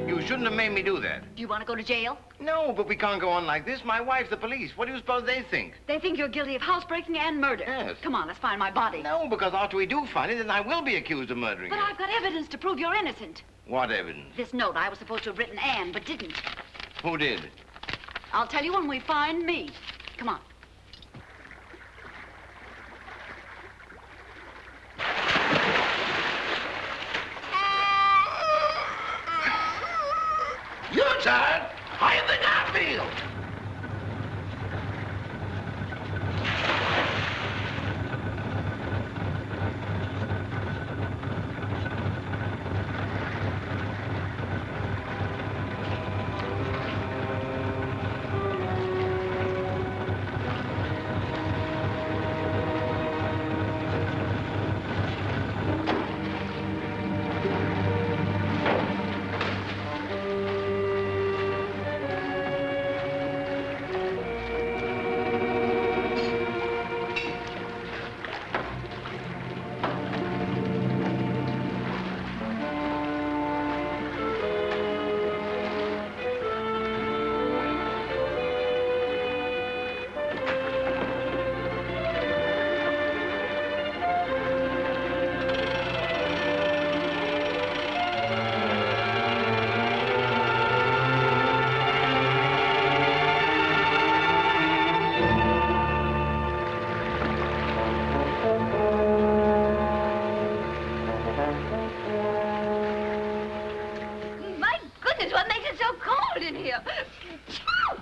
You shouldn't have made me do that.
Do you want to go to jail?
No, but we can't go on like this. My wife, the police. What do you suppose they think?
They think you're guilty of housebreaking and murder.
Yes.
Come on, let's find my body.
No, because after we do find it, then I will be accused of murdering
But
her.
I've got evidence to prove you're innocent.
What evidence?
This note I was supposed to have written Anne, but didn't.
Who did?
I'll tell you when we find me. Come on.
You're tired. How you think I feel?
My goodness, what makes it so cold in here?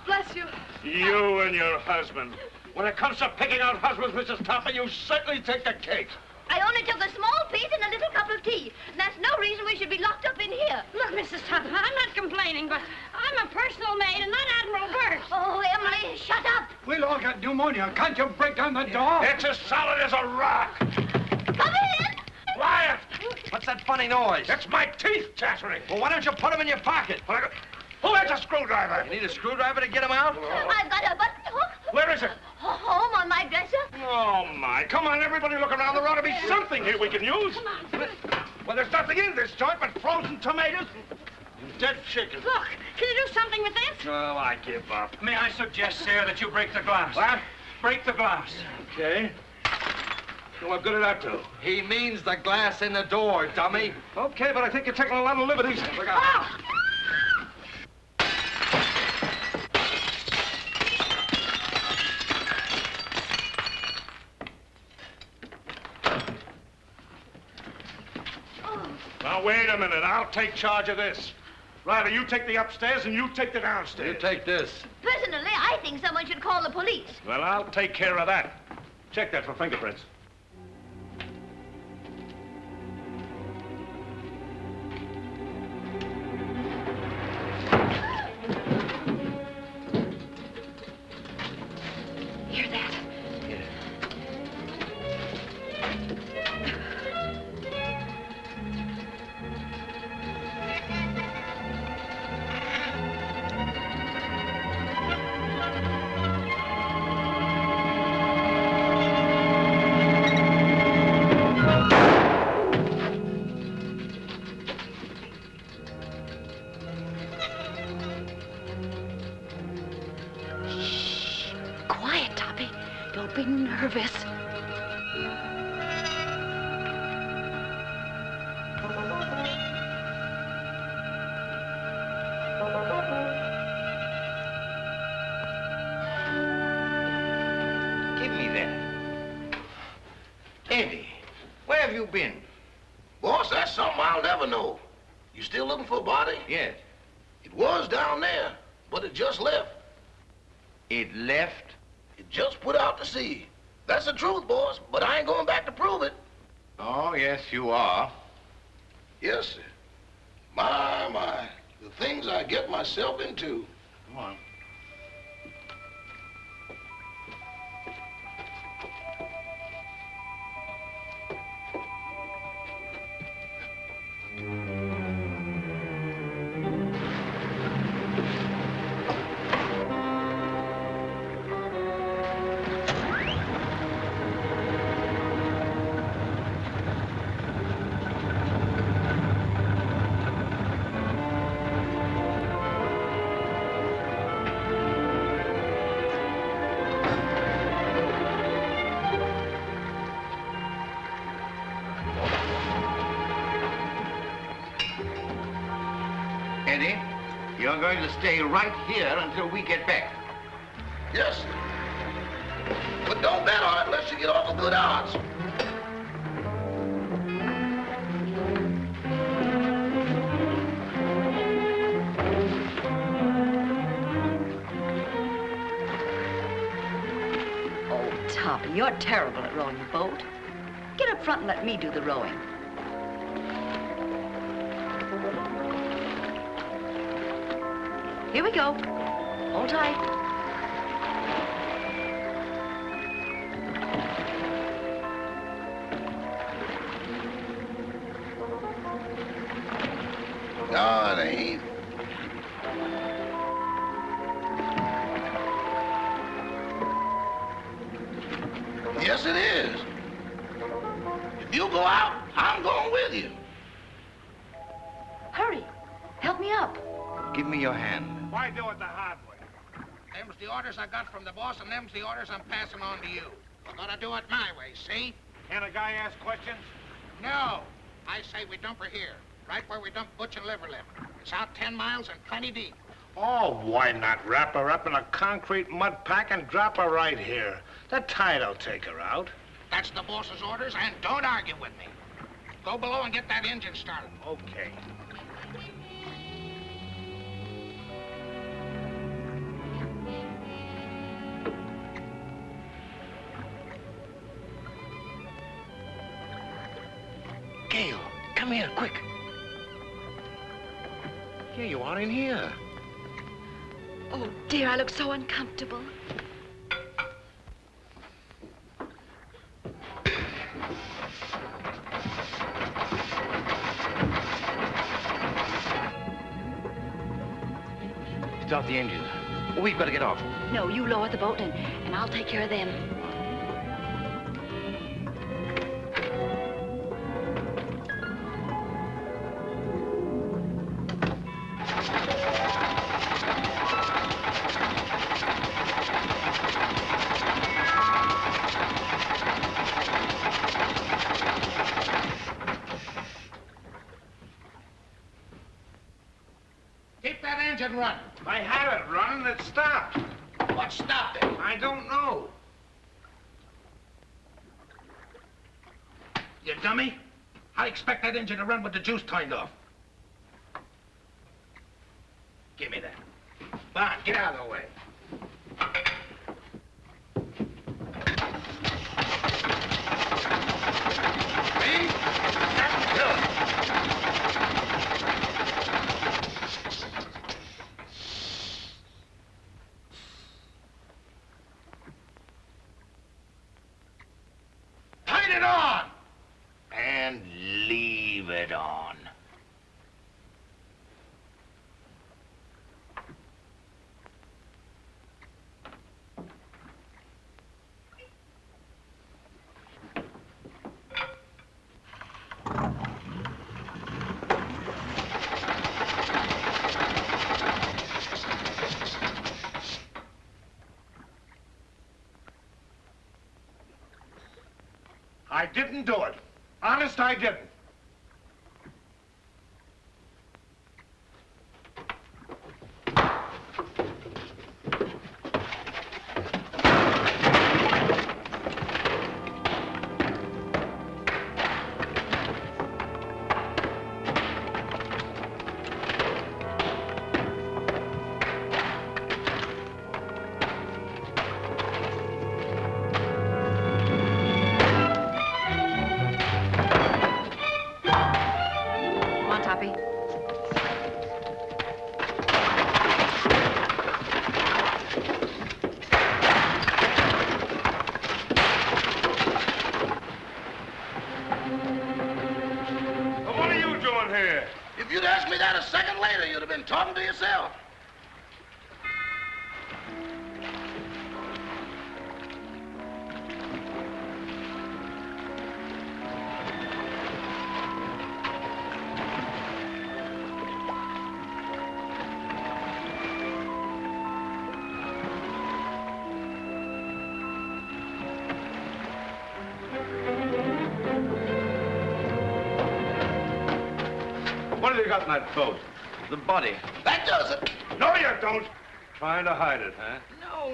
Bless you.
You and your husband. When it comes to picking out husbands, Mrs. Topper, you certainly take the cake.
I only took a small piece and a little cup of tea. That's no reason we should be locked up in here.
Look, Mrs. Tupper, I'm not complaining, but I'm a personal maid and not Admiral Burt.
Oh, Emily, shut up.
We'll all get pneumonia. Can't you break down the door?
It's as solid as a rock.
Come in.
Quiet.
What's that funny noise?
That's my teeth chattering.
Well, why don't you put them in your pocket?
Who has a screwdriver?
You need a screwdriver to get them out?
I've got a button hook.
Where is it?
Home on my dresser.
Oh, my. Come on, everybody, look around. There ought to be something here we can use. Well, there's nothing in this joint but frozen tomatoes and dead chicken.
Look, can you do something with this?
Oh, I give up.
May I suggest, sir, that you break the glass?
What?
Break the glass.
Okay. Well, what good did that do?
He means the glass in the door, dummy.
Okay, but I think you're taking a lot of liberties. Look out. Now, wait a minute. I'll take charge of this. Riley, you take the upstairs and you take the downstairs.
You take this.
Personally, I think someone should call the police.
Well, I'll take care of that. Check that for fingerprints.
Hear that? Quiet, Toppy. Don't be nervous.
you been?
Boss, that's something I'll never know. You still looking for a body?
Yes.
It was down there, but it just left.
It left?
It just put out to sea. That's the truth, boss, but I ain't going back to prove it.
Oh, yes, you are.
Yes, sir. My, the things I get myself into.
Come on. Eddie, you're going to stay right here until we get back.
Yes, sir. But don't bet on it unless you get off a good odds.
Oh, Toppy, you're terrible at rowing a boat. Get up front and let me do the rowing. Here we go. Hold tight.
No, it ain't. Yes, it is. If you go out, I'm going with you.
Hurry. Help me up.
Give me your hand.
Why do it the hard way?
Them's the orders I got from the boss, and them's the orders I'm passing on to you. We're gonna do it my way, see?
Can a guy ask questions?
No. I say we dump her here, right where we dump Butch and Liverlip. It's out 10 miles and plenty deep.
Oh, why not wrap her up in a concrete mud pack and drop her right here? The tide'll take her out.
That's the boss's orders, and don't argue with me. Go below and get that engine started.
Okay.
Gail, come here, quick. Here you are in here.
Oh, dear, I look so uncomfortable.
Start the engine. We've got to get off.
No, you lower the boat and I'll take care of them.
Keep that engine running.
I had it running, it stopped.
What stopped it?
I don't know.
You dummy. I expect that engine to run with the juice turned off. Give me that. Bond, get out of the way. Me? That's good. Turn it on!
And leave it on.
I didn't do it. Honest, I didn't.
that a second later, you'd have been talking to yourself.
What have you got in that boat?
The body.
That does it.
No, you don't. Trying to hide it, huh?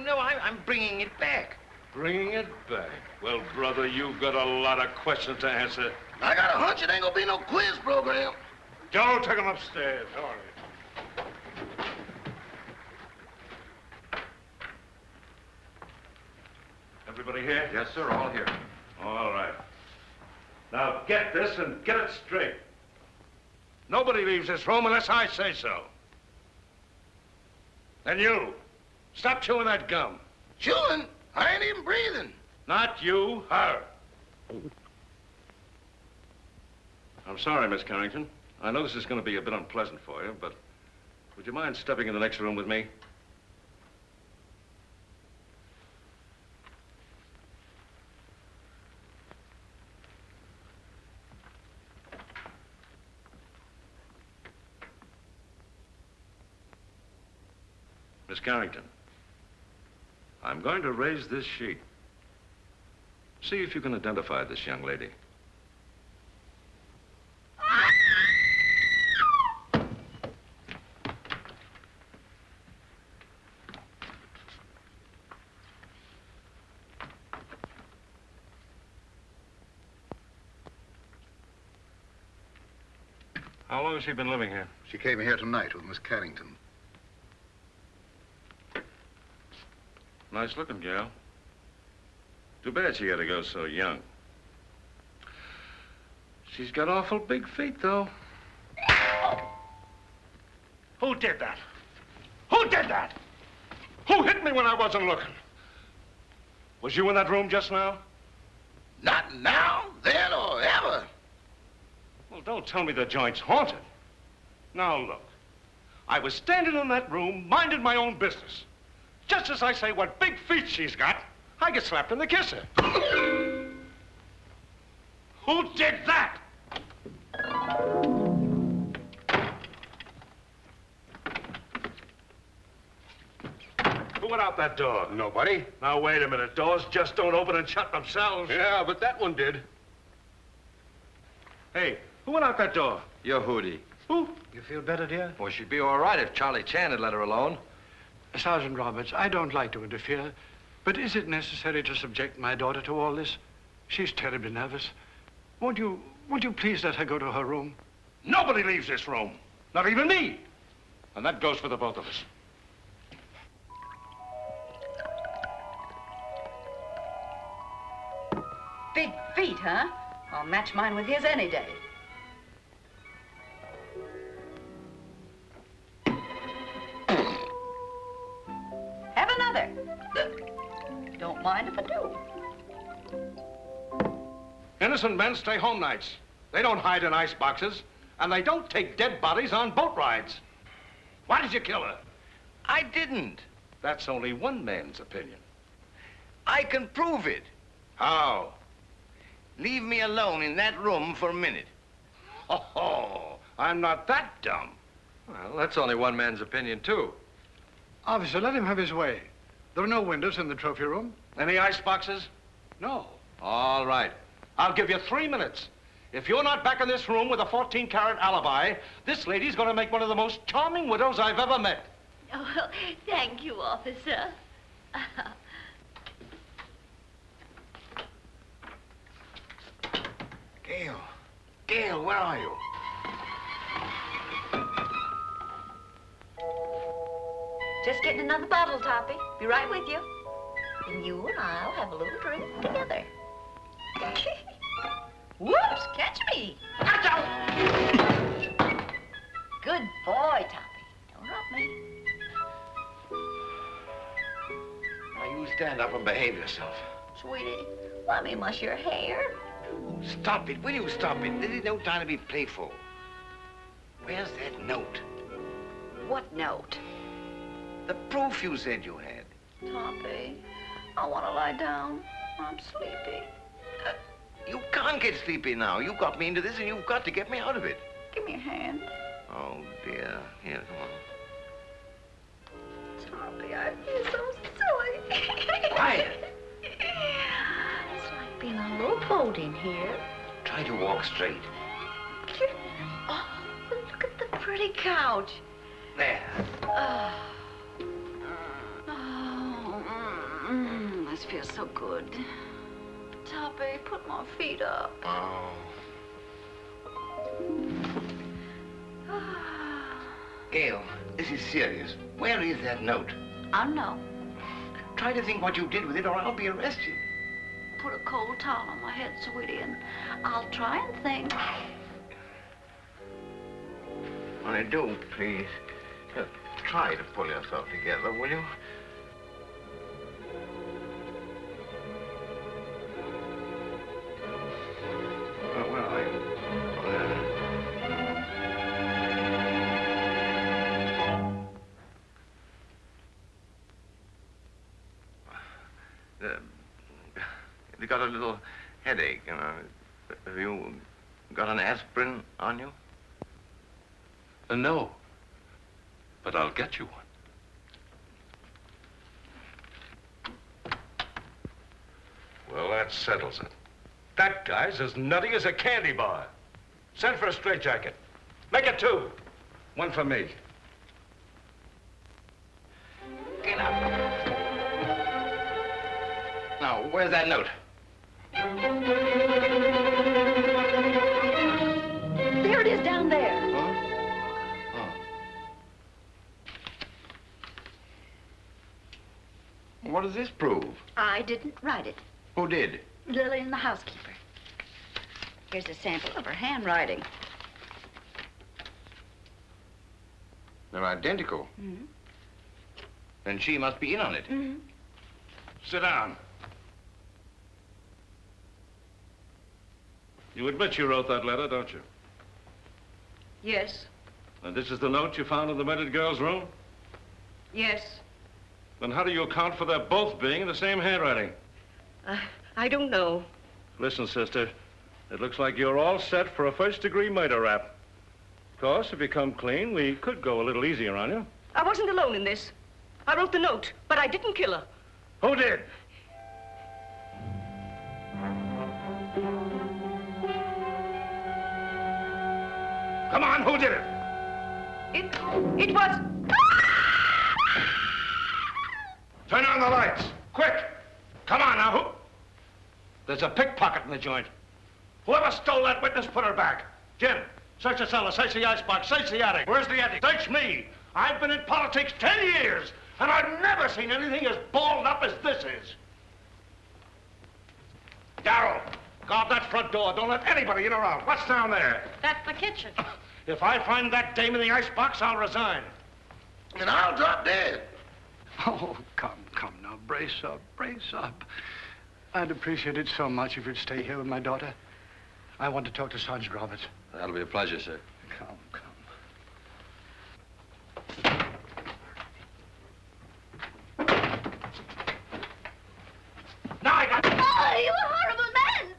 No, I'm bringing it back.
Bringing it back. Well, brother, you've got a lot of questions to answer.
I got a hunch it ain't gonna be no quiz program.
Joe, take him upstairs. All right. Everybody here?
Yes, sir, all here.
All right. Now, get this and get it straight. Nobody leaves this room unless I say so. And you, stop chewing that gum.
Chewing? I ain't even breathing.
Not you, her. I'm sorry, Miss Carrington. I know this is going to be a bit unpleasant for you, but would you mind stepping in the next room with me? Miss Carrington, I'm going to raise this sheet. See if you can identify this young lady. How long has she been living here?
She came here tonight with Miss Carrington.
Nice looking gal. Too bad she had to go so young. She's got awful big feet, though. Who did that? Who did that? Who hit me when I wasn't looking? Was you in that room just now?
Not now, then, or ever.
Well, don't tell me the joint's haunted. Now, look. I was standing in that room, minding my own business. Just as I say what big feet she's got, I get slapped in the kisser. Who did that? Who went out that door?
Nobody.
Now, wait a minute. Doors just don't open and shut themselves.
Yeah, but that one did.
Hey, who went out that door?
Your Hootie.
Who?
You feel better, dear?
Well, she'd be all right if Charlie Chan had let her alone.
Sergeant Roberts, I don't like to interfere, but is it necessary to subject my daughter to all this? She's terribly nervous. Won't you please let her go to her room?
Nobody leaves this room. Not even me. And that goes for the both of us.
Big feet, huh? I'll match mine with his any day. Have another. Don't mind if I do.
Innocent men stay home nights. They don't hide in ice boxes, and they don't take dead bodies on boat rides. Why did you kill her?
I didn't.
That's only one man's opinion.
I can prove it.
How?
Leave me alone in that room for a minute.
Oh, I'm not that dumb.
Well, that's only one man's opinion, too.
Officer, let him have his way. There are no windows in the trophy room.
Any ice boxes?
No.
All right. I'll give you 3 minutes. If you're not back in this room with a 14-carat alibi, this lady's going to make one of the most charming widows I've ever met.
Oh, thank you, officer.
Gail, where are you?
Just getting another bottle, Toppy. Be right with you. And you and I'll have a little drink together. Whoops, catch me. Watch out. Good boy, Toppy. Don't drop me.
Now, you stand up and behave yourself.
Sweetie, let me mush your hair.
Stop it. Will you stop it? This is no time to be playful. Where's that note?
What note?
The proof you said you had.
Toppy, I want to lie down. I'm sleepy.
You can't get sleepy now. You got me into this, and you've got to get me out of it.
Give me a hand.
Oh, dear. Here, come on.
Toppy, I feel so silly.
Quiet.
It's like being on a little boat in here.
Try to walk straight.
Oh, look at the pretty couch.
There.
This feels so good. Toppy, put my feet up.
Oh. Gail, this is serious. Where is that note?
I don't know.
Try to think what you did with it, or I'll be arrested.
Put a cold towel on my head, sweetie, and I'll try and think.
I do, please. Just try to pull yourself together, will you? Where are you? You got a little headache, you know. Have you got an aspirin on you?
No. But I'll get you one. Well, that settles it. That guy's as nutty as a candy bar. Send for a straitjacket. Make it 2. 1 for me.
Get up. Now, where's that note?
There it is down there.
What does this prove?
I didn't write it.
Who did?
Lillian, the housekeeper. Here's a sample of her handwriting.
They're identical.
Mm-hmm.
Then she must be in on it.
Mm-hmm.
Sit down. You admit you wrote that letter, don't you?
Yes.
And this is the note you found in the murdered girl's room?
Yes.
Then how do you account for their both being in the same handwriting?
I don't know.
Listen, sister, it looks like you're all set for a first-degree murder rap. Of course, if you come clean, we could go a little easier on you.
I wasn't alone in this. I wrote the note, but I didn't kill her.
Who did? Come on, who did it?
It was...
Turn on the lights, quick! Come on now, who? There's a pickpocket in the joint. Whoever stole that witness, put her back. Jim, search the cellar, search the icebox, search the attic. Where's the attic? Search me. I've been in politics 10 years, and I've never seen anything as balled up as this is. Darrell, guard that front door. Don't let anybody in or out. What's down there?
That's the kitchen.
If I find that dame in the icebox, I'll resign.
And I'll drop dead.
Oh, come now. Brace up, brace up. I'd appreciate it so much if you'd stay here with my daughter. I want to talk to Sergeant Roberts.
That'll be a pleasure, sir.
Come.
Now I got...
Oh, you horrible man!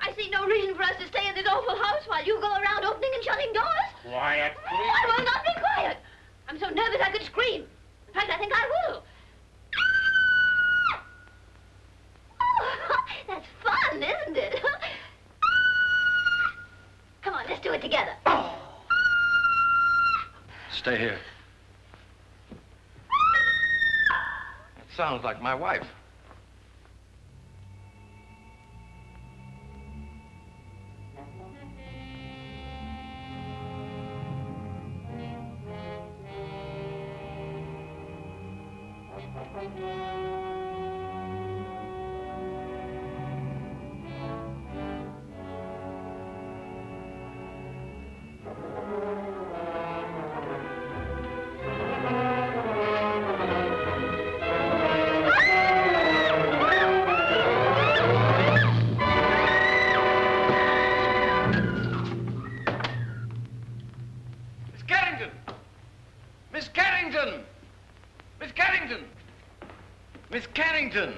I see no reason for us to stay in this awful house while you go around opening and shutting doors.
Quiet, please.
I will not be quiet. I'm so nervous I could scream. In fact, I think I will. Oh, that's fun, isn't it? Come on, let's do it together.
Stay here. It sounds like my wife.
Miss Carrington! Miss Carrington! Miss Carrington!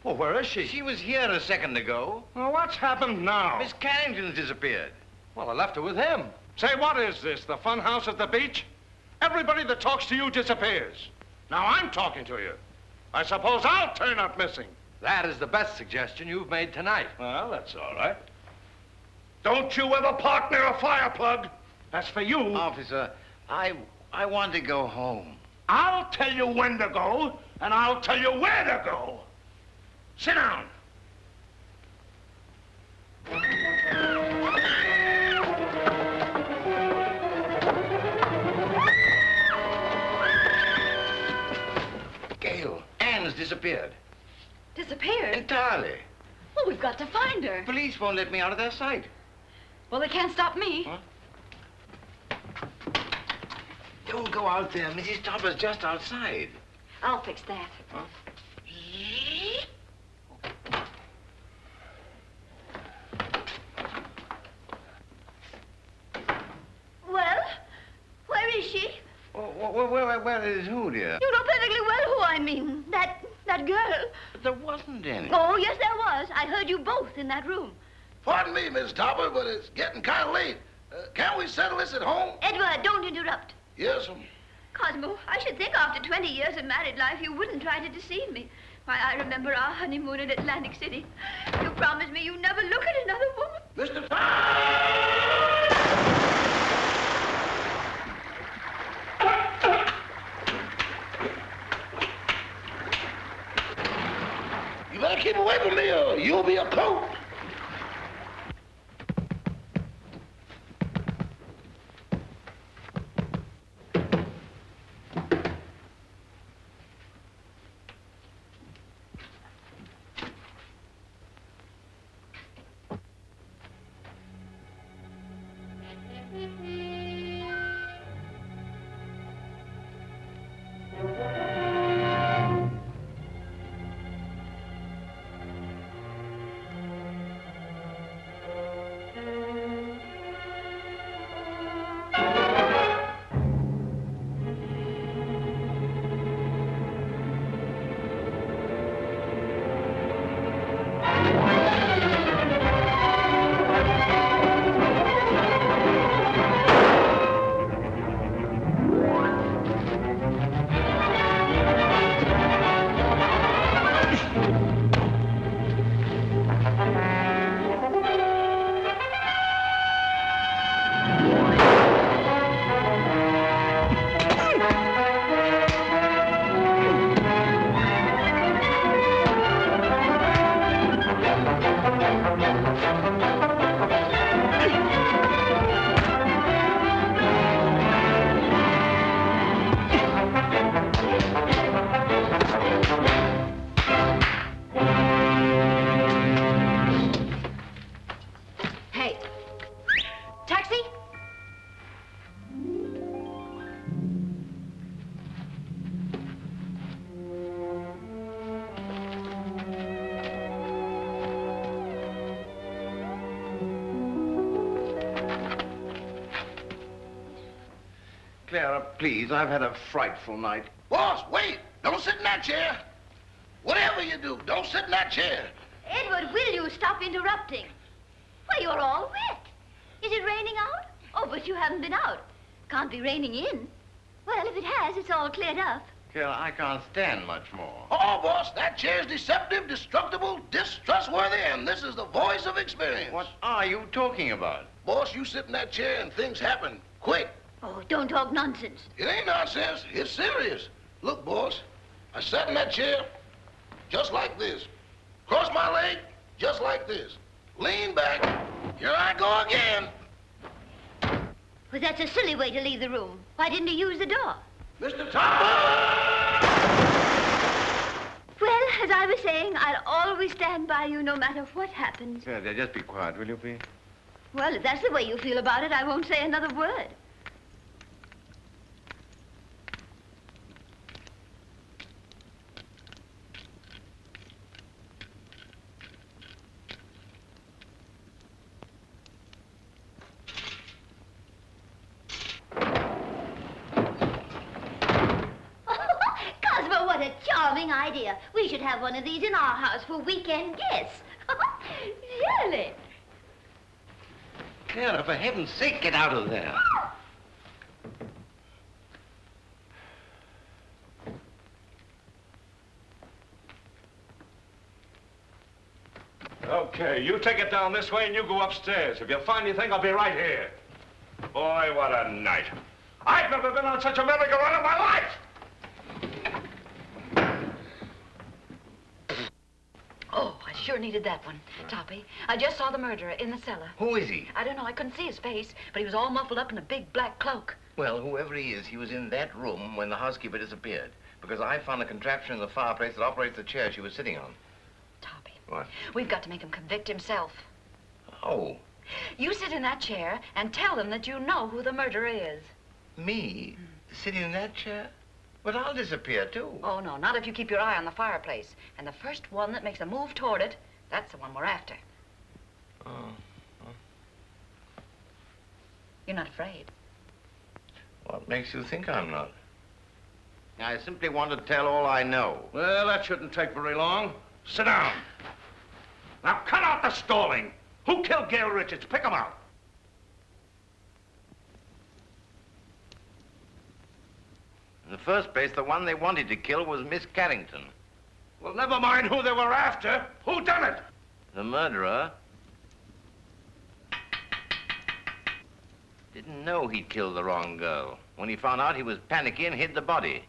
Well, where is she?
She was here a second ago.
Well, what's happened now?
Miss Carrington's disappeared.
Well, I left her with him.
Say, what is this, the fun house at the beach? Everybody that talks to you disappears. Now I'm talking to you. I suppose I'll turn up missing.
That is the best suggestion you've made tonight.
Well, that's all right. Don't you ever park near a fire plug. That's for you.
Officer, I want to go home.
I'll tell you when to go, and I'll tell you where to go. Sit down.
Gail, Anne's disappeared.
Disappeared?
Entirely.
Well, we've got to find her.
Police won't let me out of their sight.
Well, they can't stop me.
Huh? Don't go out there. Mrs. Topper's just outside.
I'll fix that.
Huh?
Well, where is she?
Where is who, dear?
You know perfectly well who I mean. That girl.
But there wasn't any.
Oh, yes, there was. I heard you both in that room.
Pardon me, Miss Topper, but it's getting kind of late. Can't we settle this at home?
Edward, don't interrupt.
Yes,
Cosmo, I should think after 20 years of married life you wouldn't try to deceive me. Why, I remember our honeymoon in Atlantic City. You promised me you'd never look at another woman.
Mr. You better keep away from me or you'll be a coat.
Clara, please, I've had a frightful night.
Boss, wait. Don't sit in that chair. Whatever you do, don't sit in that chair.
Edward, will you stop interrupting? Why, you're all wet. Is it raining out? Oh, but you haven't been out. Can't be raining in. Well, if it has, it's all cleared up.
Clara, I can't stand much more.
Oh, boss, that chair's deceptive, destructible, distrustworthy, and this is the voice of experience.
What are you talking about?
Boss, you sit in that chair and things happen quick.
Oh, don't talk nonsense.
It ain't nonsense. It's serious. Look, boss, I sat in that chair just like this. Cross my leg just like this. Lean back. Here I go again.
Well, that's a silly way to leave the room. Why didn't you use the door?
Mr. Topper!
Well, as I was saying, I'll always stand by you no matter what happens.
Clara, just be quiet, will you, please?
Well, if that's the way you feel about it, I won't say another word. idea. We should have one of these in our house for weekend guests. Really?
Clara, for heaven's sake, get out of there.
Okay, you take it down this way and you go upstairs. If you find anything, I'll be right here. Boy, what a night. I've never been on such a merry-go-round in my life!
Oh, I sure needed that one, Toppy. I just saw the murderer in the cellar.
Who is he?
I don't know. I couldn't see his face, but he was all muffled up in a big black cloak.
Well, whoever he is, he was in that room when the housekeeper disappeared. Because I found a contraption in the fireplace that operates the chair she was sitting on.
Toppy.
What?
We've got to make him convict himself.
Oh.
You sit in that chair and tell them that you know who the murderer is.
Me? Sitting in that chair? But I'll disappear, too.
Oh, no, not if you keep your eye on the fireplace. And the first one that makes a move toward it, that's the one we're after.
Oh.
You're not afraid?
What makes you think I'm not? I simply want to tell all I know.
Well, that shouldn't take very long. Sit down. Now, cut out the stalling. Who killed Gail Richards? Pick him out.
In the first place, the one they wanted to kill was Miss Carrington.
Well, never mind who they were after. Who done it?
The murderer didn't know he'd killed the wrong girl. When he found out, he was panicky and hid the body.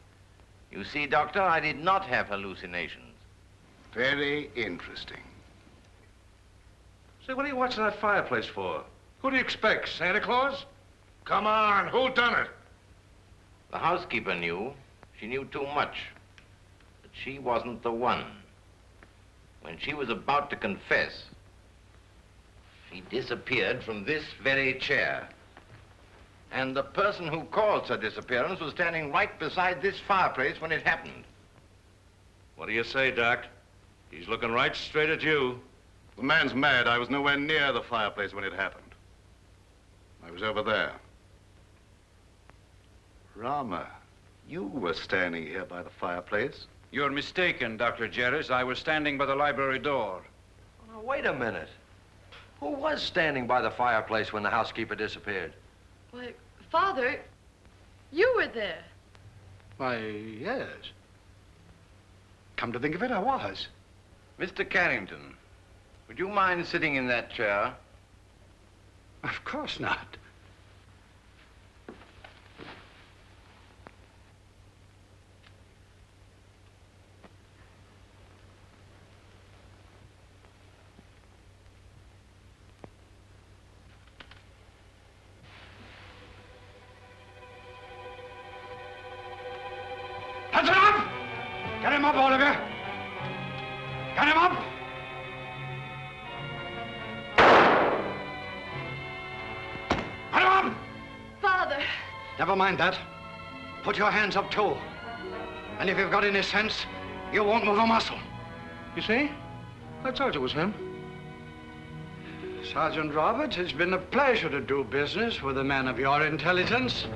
You see, Doctor, I did not have hallucinations.
Very interesting. Say, what are you watching that fireplace for? Who do you expect, Santa Claus? Come on, who done it?
The housekeeper knew. She knew too much. But she wasn't the one. When she was about to confess, she disappeared from this very chair. And the person who caused her disappearance was standing right beside this fireplace when it happened.
What do you say, Doc? He's looking right straight at you.
The man's mad. I was nowhere near the fireplace when it happened. I was over there. Rama, you were standing here by the fireplace.
You're mistaken, Dr. Jerris. I was standing by the library door.
Now, wait a minute. Who was standing by the fireplace when the housekeeper disappeared?
Why, Father, you were there.
Why, yes. Come to think of it, I was.
Mr. Carrington, would you mind sitting in that chair?
Of course not.
Hands it up! Get him up, all of you! Get him up! Get him up!
Father!
Never mind that. Put your hands up, too. And if you've got any sense, you won't move a muscle.
You see? I told you it was him.
Sergeant Roberts, it's been a pleasure to do business with a man of your intelligence.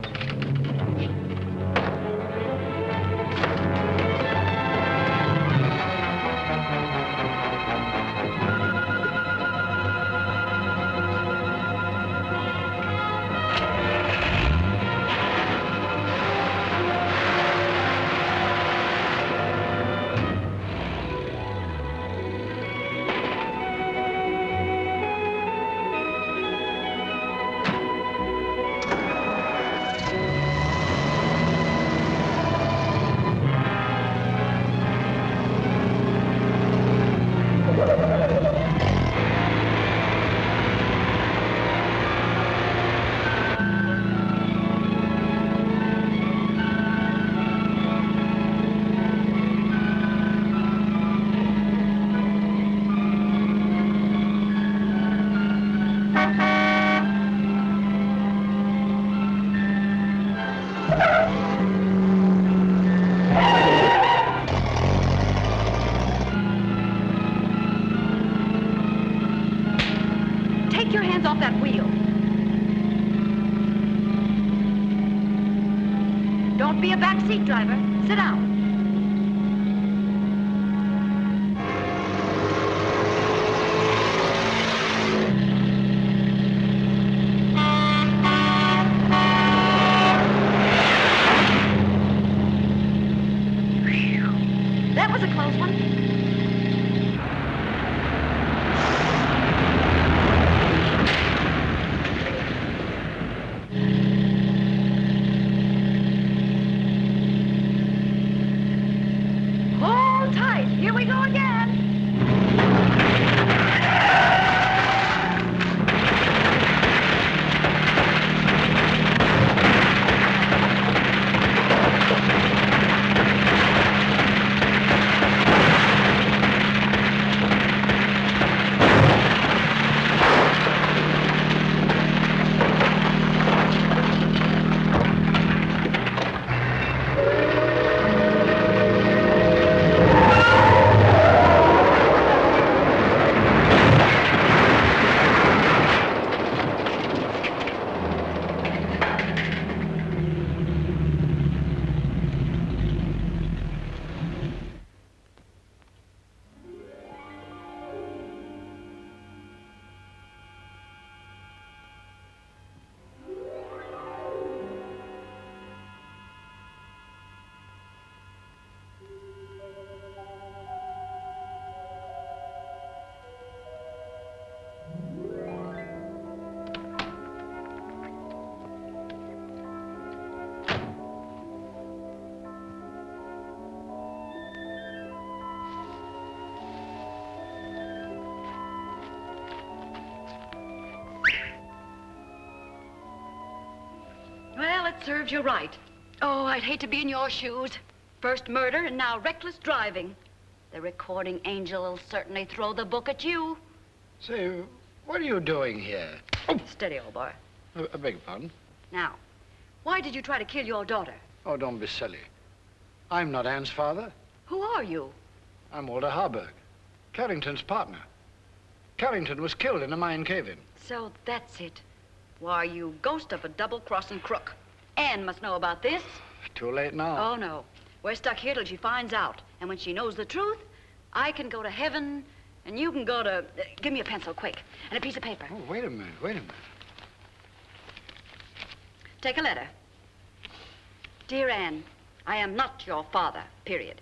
Take your hands off that wheel. Don't be a backseat driver. Sit down. it serves you right. Oh, I'd hate to be in your shoes. First murder and now reckless driving. The recording angel will certainly throw the book at you.
Say, what are you doing here?
Oh, steady, old boy.
I beg your pardon?
Now, why did you try to kill your daughter?
Oh, don't be silly. I'm not Anne's father.
Who are you?
I'm Walter Harburg, Carrington's partner. Carrington was killed in a mine cave-in.
So that's it. Why, you ghost of a double-crossing crook. Anne must know about this.
Too late now.
Oh, no. We're stuck here till she finds out. And when she knows the truth, I can go to heaven, and you can go to... give me a pencil, quick, and a piece of paper.
Oh, wait a minute.
Take a letter. Dear Anne, I am not your father, period.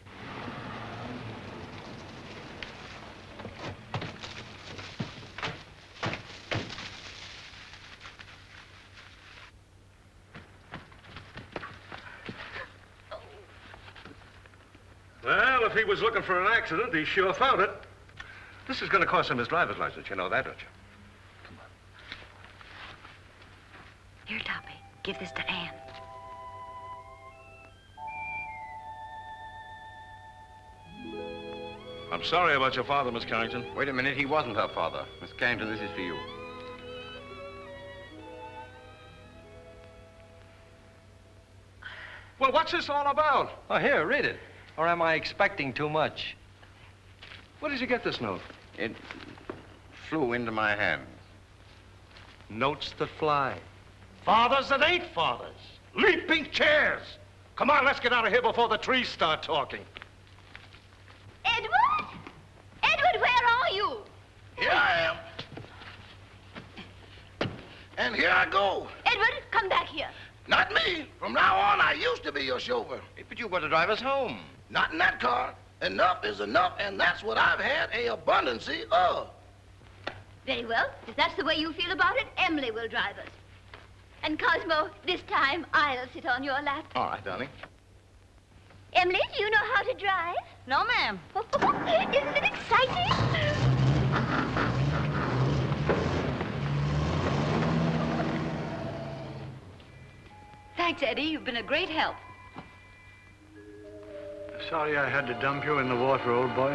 Well, if he was looking for an accident, he sure found it. This is going to cost him his driver's license. You know that, don't you?
Here, Toppy, give this to Anne.
I'm sorry about your father, Miss Carrington.
Wait a minute, he wasn't her father. Miss Carrington, this is for you.
Well, what's this all about?
Oh, here, read it. Or am I expecting too much?
Where did you get this note?
It flew into my hands.
Notes that fly.
Fathers that ain't fathers. Leaping chairs. Come on, let's get out of here before the trees start talking.
Edward? Edward, where are you?
Here I am. And here I go.
Edward, come back here.
Not me. From now on, I used to be your chauffeur.
But you got to drive us home.
Not in that car. Enough is enough, and that's what I've had a abundance of.
Very well. If that's the way you feel about it, Emily will drive us. And Cosmo, this time I'll sit on your lap.
All right, darling.
Emily, do you know how to drive?
No, ma'am.
Isn't it exciting?
Thanks, Eddie. You've been a great help.
Sorry I had to dump you in the water, old boy.